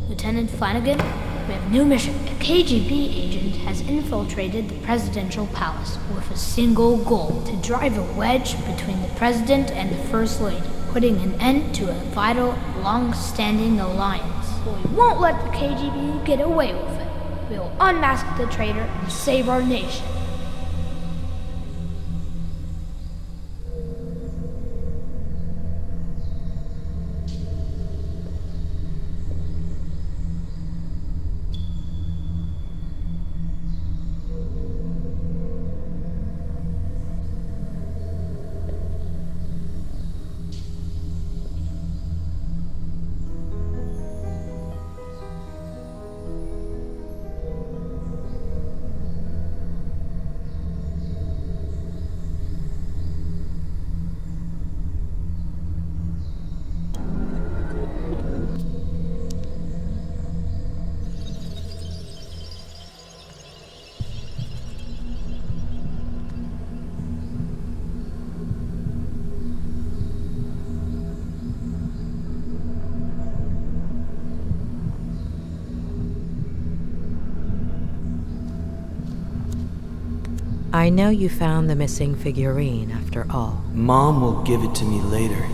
Speaker 9: Lieutenant Flanagan, we have a new mission. A KGB agent has infiltrated the presidential palace with a single goal: to drive a wedge between the president and the First Lady, putting an end to a vital, long-standing alliance. But we won't let the KGB get away with it. We will unmask the traitor and save our nation.
Speaker 6: I know you found the missing figurine after all.
Speaker 5: Mom will give it to me later.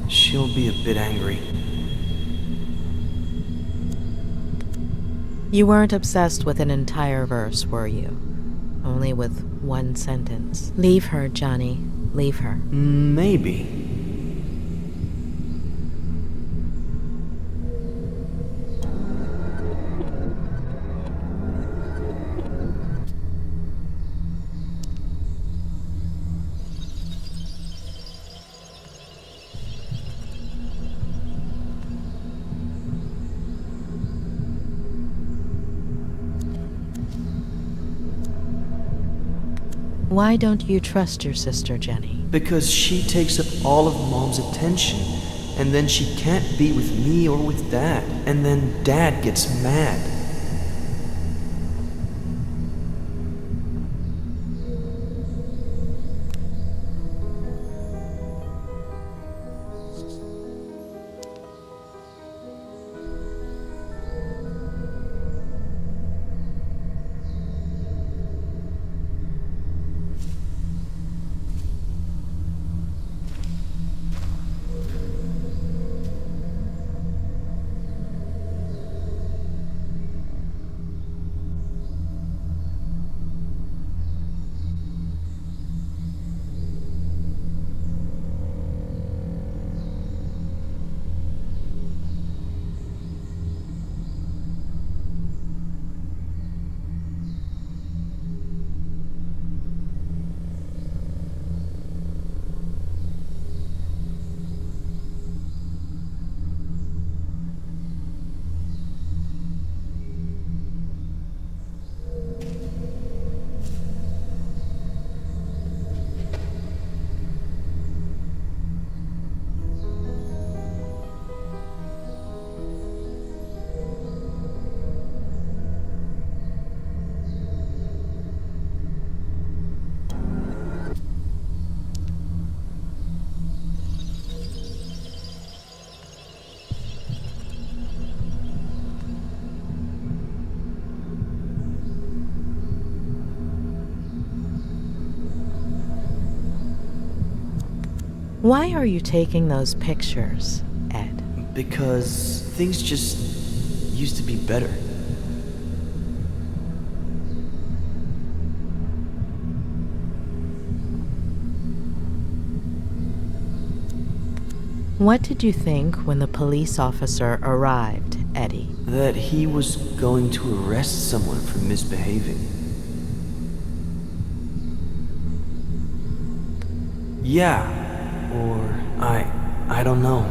Speaker 5: She'll be a bit angry.
Speaker 6: You weren't obsessed with an entire verse, were you? Only with one sentence. Leave her, Johnny. Leave her.
Speaker 5: Maybe.
Speaker 6: Why don't you trust your sister, Jenny?
Speaker 5: Because she takes up all of Mom's attention, and then she can't be with me or with Dad, and then Dad gets mad.
Speaker 6: Why are you taking those pictures, Ed?
Speaker 5: Because things just used to be better.
Speaker 6: What did you think when the police officer arrived, Eddie?
Speaker 5: That he was going to arrest someone for misbehaving. Yeah. Or I don't know.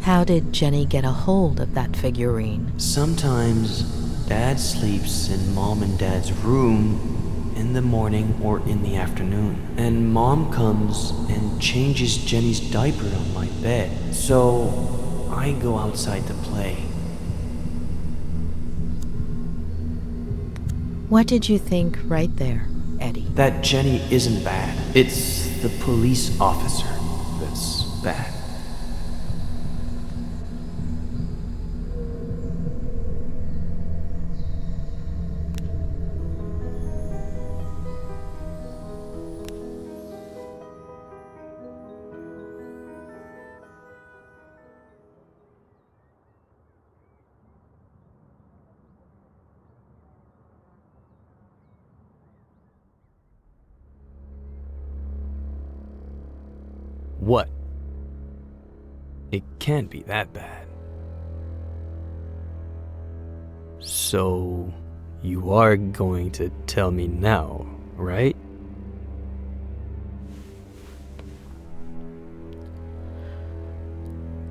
Speaker 6: How did Jenny get a hold of that figurine?
Speaker 5: Sometimes Dad sleeps in Mom and Dad's room in the morning or in the afternoon. And Mom comes and changes Jenny's diaper on my bed. So I go outside to play.
Speaker 6: What did you think right there, Eddie?
Speaker 5: That Jenny isn't bad. It's the police officer that's bad.
Speaker 13: What? It can't be that bad. So, you are going to tell me now, right?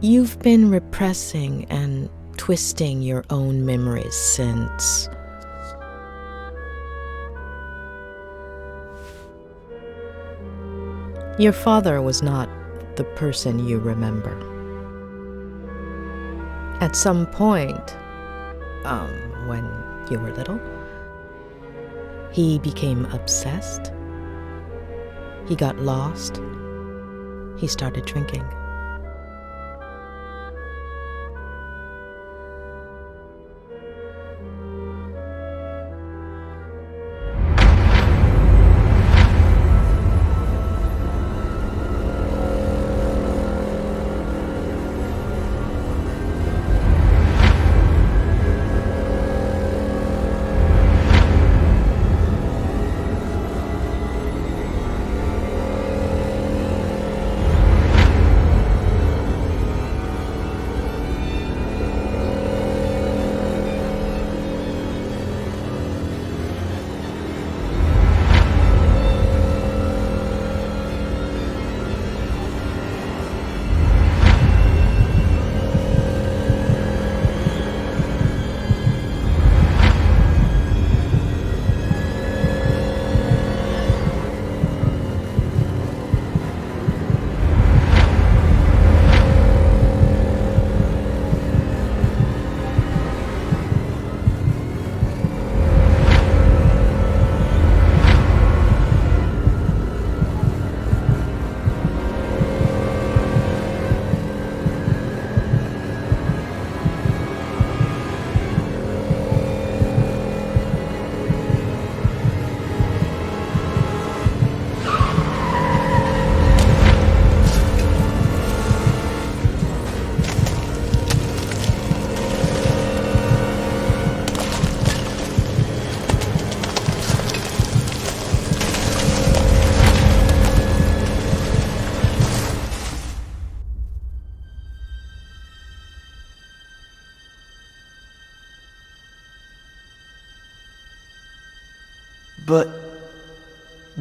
Speaker 6: You've been repressing and twisting your own memories since... Your father was not the person you remember. At some point, when you were little, he became obsessed. He got lost. He started drinking.
Speaker 5: But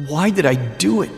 Speaker 5: why did I do it?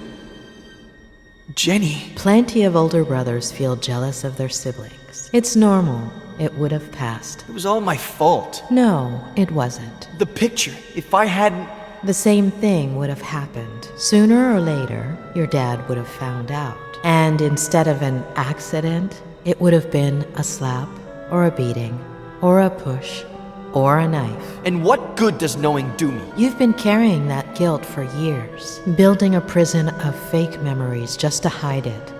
Speaker 5: Jenny.
Speaker 6: Plenty of older brothers feel jealous of their siblings. It's normal. It would have passed.
Speaker 5: It was all my fault.
Speaker 6: No, it wasn't.
Speaker 5: The picture, if I hadn't...
Speaker 6: The same thing would have happened. Sooner or later, your dad would have found out. And instead of an accident, it would have been a slap, or a beating, or a push, or a knife.
Speaker 5: And what good does knowing do me?
Speaker 6: You've been carrying that guilt for years, building a prison of fake memories just to hide it.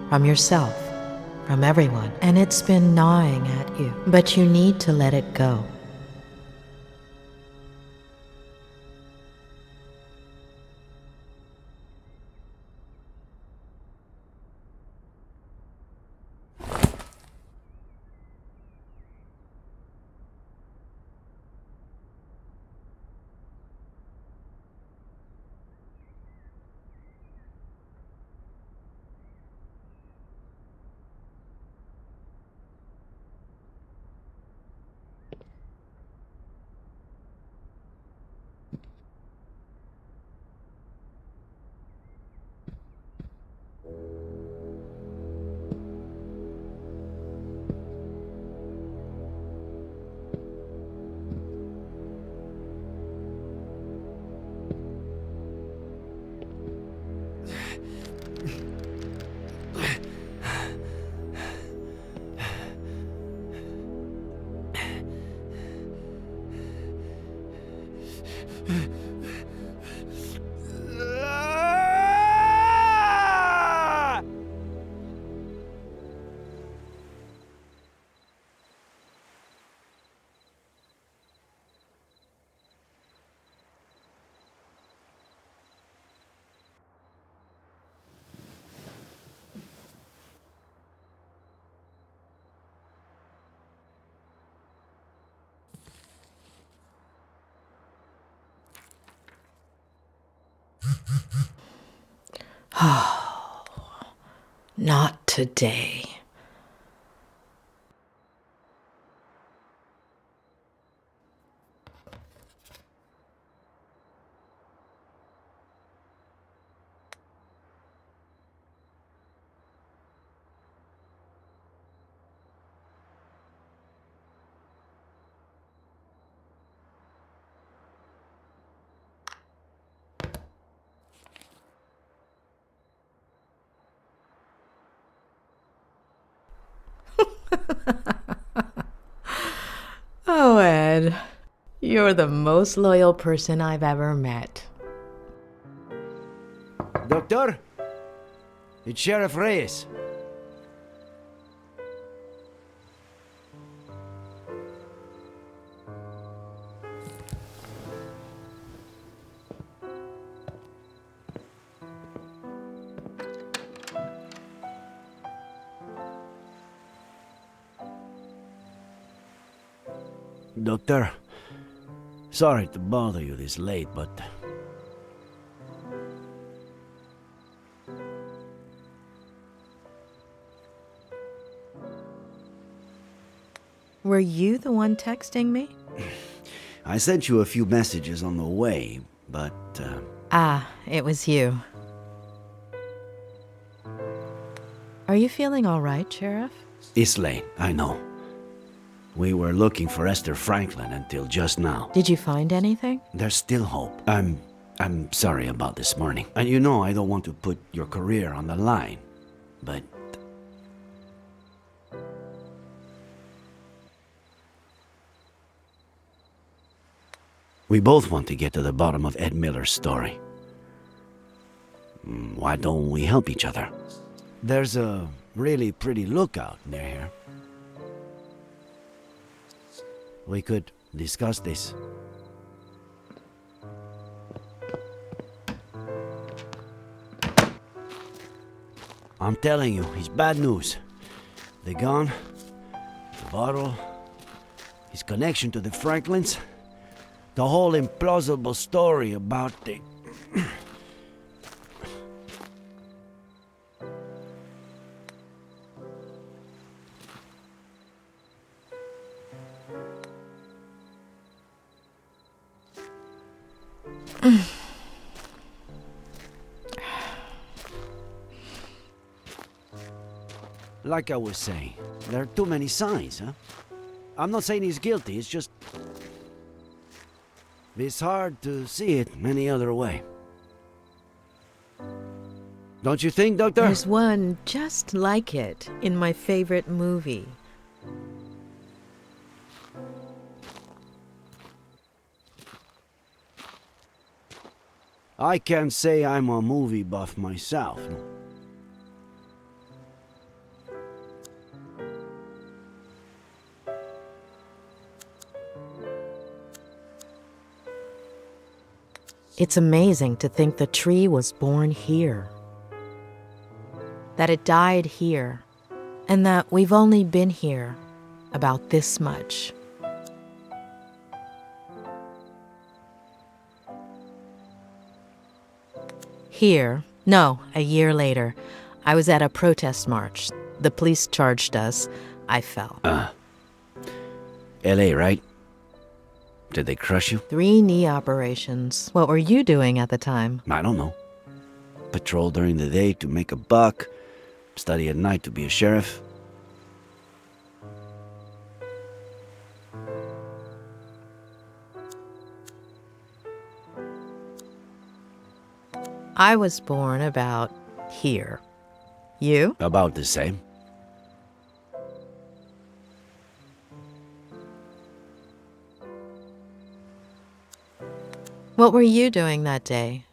Speaker 6: From yourself, from everyone. And it's been gnawing at you. But you need to let it go. Not today. Oh, Ed, you're the most loyal person I've ever met.
Speaker 1: Doctor? It's Sheriff Reyes. Doctor, sorry to bother you this late, but...
Speaker 6: Were you the one texting me?
Speaker 1: I sent you a few messages on the way, but...
Speaker 6: Ah, it was you. Are you feeling all right, Sheriff?
Speaker 1: It's late, I know. We were looking for Esther Franklin until just now.
Speaker 6: Did you find anything?
Speaker 1: There's still hope. I'm sorry about this morning. And you know I don't want to put your career on the line, but... We both want to get to the bottom of Ed Miller's story. Why don't we help each other? There's a really pretty lookout near here. We could discuss this. I'm telling you, it's bad news. The gun, the bottle, his connection to the Franklins, the whole implausible story about the... Like I was saying, there are too many signs, huh? I'm not saying he's guilty, it's just... It's hard to see it any other way. Don't you think, Doctor?
Speaker 6: There's one just like it in my favorite movie.
Speaker 1: I can't say I'm a movie buff myself.
Speaker 6: It's amazing to think the tree was born here. That it died here. And that we've only been here about this much. Here, no, a year later, I was at a protest march. The police charged us. I fell.
Speaker 1: LA, right? Did they crush you?
Speaker 6: 3 knee operations. What were you doing at the time?
Speaker 1: I don't know. Patrol during the day to make a buck, study at night to be a sheriff.
Speaker 6: I was born about here. You?
Speaker 1: About the same.
Speaker 6: What were you doing that day?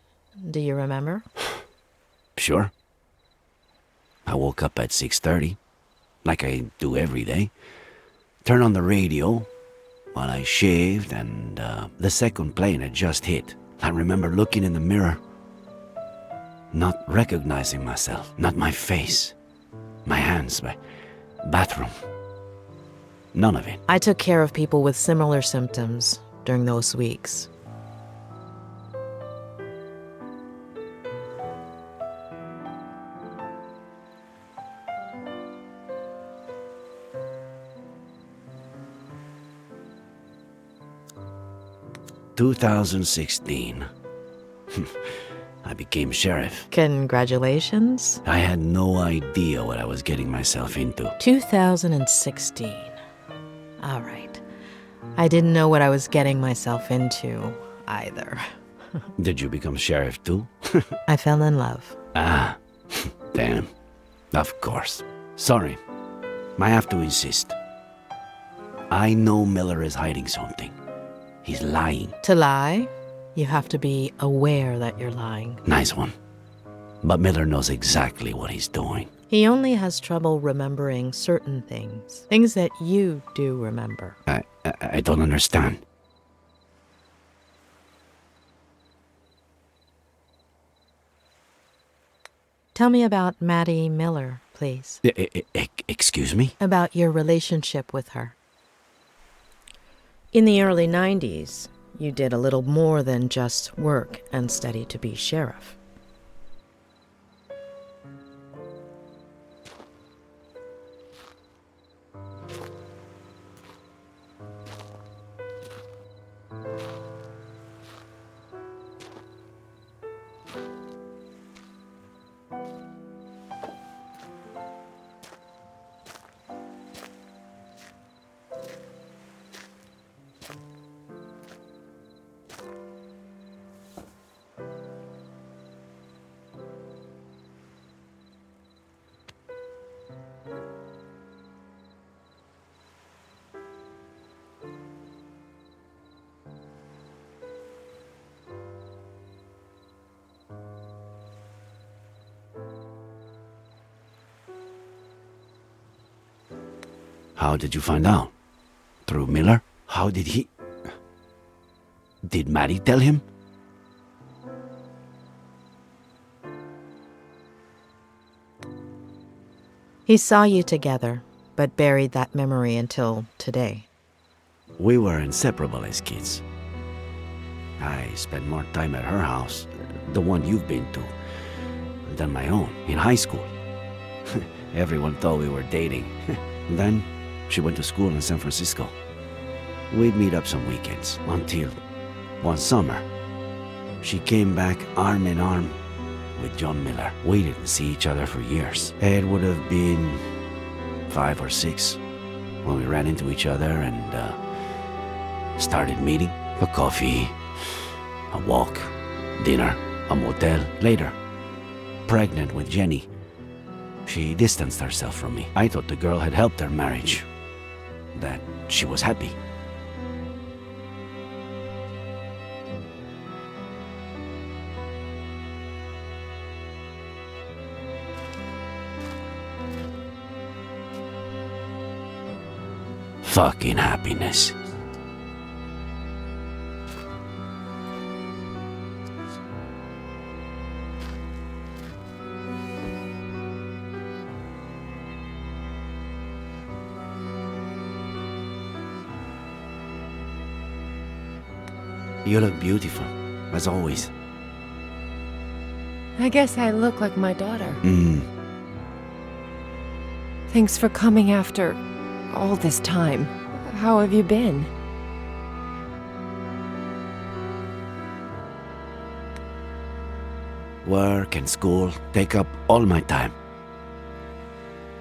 Speaker 6: Do you remember?
Speaker 1: Sure. I woke up at 6:30, like I do every day. Turned on the radio while I shaved, and the second plane had just hit. I remember looking in the mirror, not recognizing myself, not my face, my hands, my bathroom. None of it.
Speaker 6: I took care of people with similar symptoms during those weeks.
Speaker 1: "2016. I became sheriff.
Speaker 6: Congratulations.
Speaker 1: I had no idea what I was getting myself into.
Speaker 6: 2016. All right. I didn't know what I was getting myself into either.
Speaker 1: Did you become sheriff too?
Speaker 6: I fell in love.
Speaker 1: Ah, damn. Of course. Sorry. I have to insist. I know Miller is hiding something. He's lying.
Speaker 6: To lie, you have to be aware that you're lying.
Speaker 1: Nice one. But Miller knows exactly what he's doing.
Speaker 6: He only has trouble remembering certain things. Things that you do remember.
Speaker 1: I don't understand.
Speaker 6: Tell me about Maddie Miller, please.
Speaker 1: Excuse me?
Speaker 6: About your relationship with her. In the early 90s, you did a little more than just work and study to be sheriff.
Speaker 1: How did you find out? Through Miller? How did he... Did Maddie tell him?
Speaker 6: He saw you together, but buried that memory until today.
Speaker 1: We were inseparable as kids. I spent more time at her house, the one you've been to, than my own, in high school. Everyone thought we were dating. Then, she went to school in San Francisco. We'd meet up some weekends, until one summer, she came back arm in arm with John Miller. We didn't see each other for years. It would have been 5 or 6 when we ran into each other and started meeting. A coffee, a walk, dinner, a motel. Later, pregnant with Jenny, she distanced herself from me. I thought the girl had helped her marriage, that she was happy. Fucking happiness. You look beautiful, as always.
Speaker 4: I guess I look like my daughter.
Speaker 1: Mm.
Speaker 4: Thanks for coming after all this time. How have you been?
Speaker 1: Work and school take up all my time.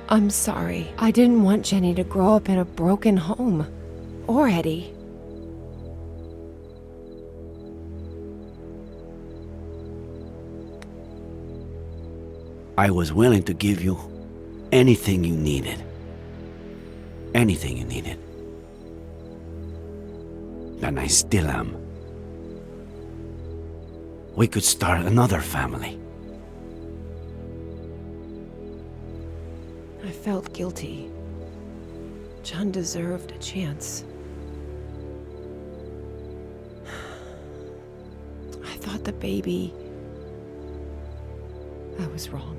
Speaker 4: I'm sorry. I didn't want Jenny to grow up in a broken home. Or Eddie.
Speaker 1: I was willing to give you anything you needed. Anything you needed. And I still am. We could start another family.
Speaker 4: I felt guilty. John deserved a chance. I thought the baby... I was wrong.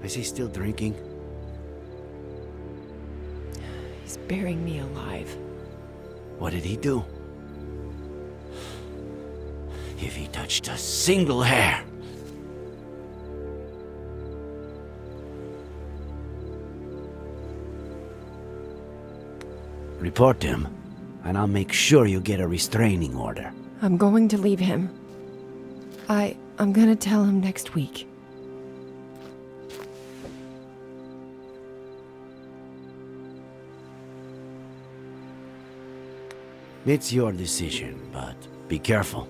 Speaker 1: Is he still drinking?
Speaker 4: He's burying me alive.
Speaker 1: What did he do? If he touched a single hair... Report him, and I'll make sure you get a restraining order.
Speaker 4: I'm going to leave him. I'm gonna tell him next week.
Speaker 1: It's your decision, but be careful.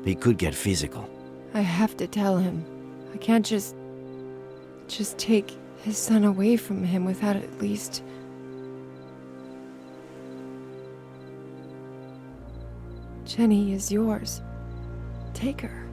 Speaker 1: He could get physical.
Speaker 4: I have to tell him. I can't just take his son away from him without at least... Jenny is yours. Take her.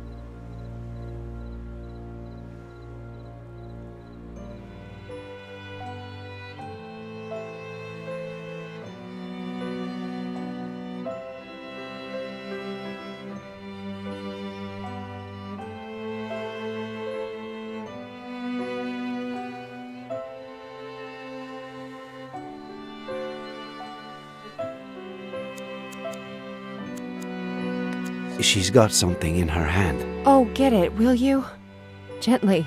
Speaker 1: She's got something in her hand.
Speaker 4: Oh, get it, will you? Gently.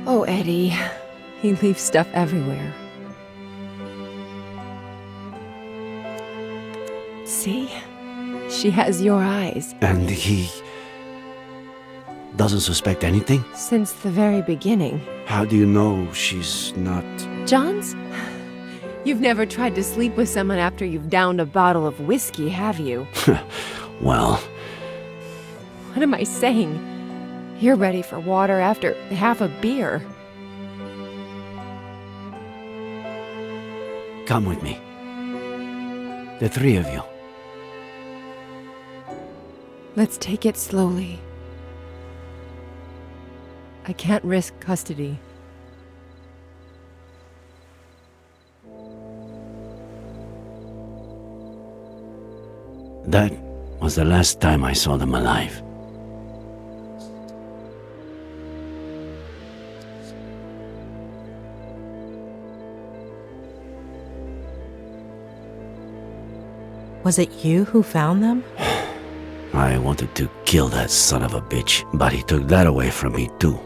Speaker 4: Oh, Eddie. He leaves stuff everywhere. See? She has your eyes.
Speaker 1: And he... doesn't suspect anything?
Speaker 4: Since the very beginning.
Speaker 1: How do you know she's not...
Speaker 4: John's? You've never tried to sleep with someone after you've downed a bottle of whiskey, have you?
Speaker 1: Well...
Speaker 4: What am I saying? You're ready for water after half a beer.
Speaker 1: Come with me. The three of you.
Speaker 4: Let's take it slowly. I can't risk custody.
Speaker 1: That was the last time I saw them alive.
Speaker 6: Was it you who found them?
Speaker 1: I wanted to kill that son of a bitch, but he took that away from me too.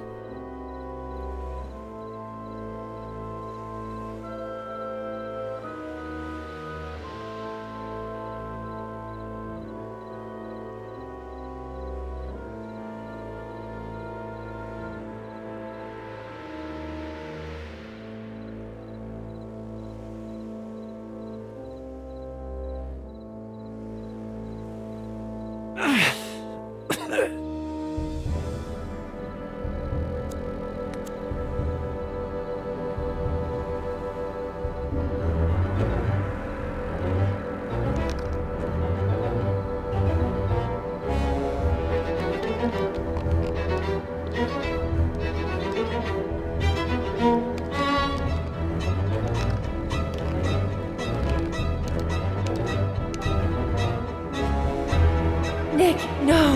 Speaker 4: Nick, no!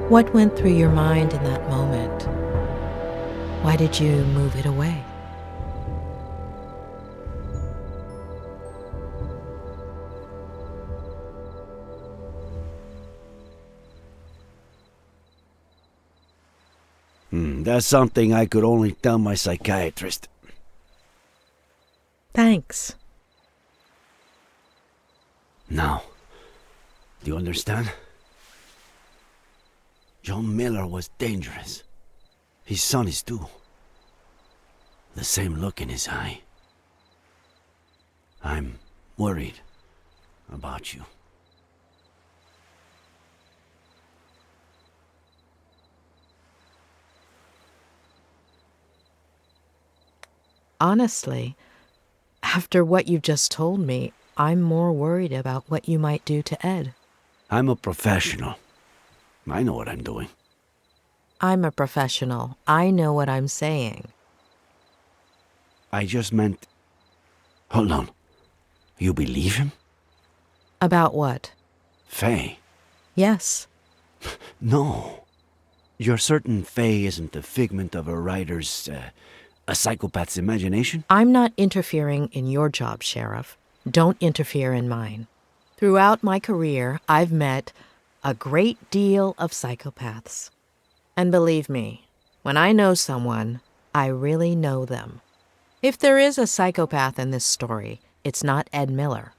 Speaker 6: What went through your mind in that moment? Why did you move it away?
Speaker 1: That's something I could only tell my psychiatrist.
Speaker 6: Thanks.
Speaker 1: Now, do you understand? John Miller was dangerous. His son is too. The same look in his eye. I'm worried about you.
Speaker 6: Honestly, after what you've just told me, I'm more worried about what you might do to Ed.
Speaker 1: I'm a professional. I know what I'm doing.
Speaker 6: I'm a professional. I know what I'm saying.
Speaker 1: I just meant... Hold on. You believe him?
Speaker 6: About what?
Speaker 1: Faye.
Speaker 6: Yes.
Speaker 1: No. You're certain Faye isn't the figment of a writer's, a psychopath's imagination?
Speaker 6: I'm not interfering in your job, Sheriff. don't interfere in mine. Throughout my career, I've met a great deal of psychopaths. And believe me, when I know someone, I really know them. If there is a psychopath in this story, it's not Ed Miller.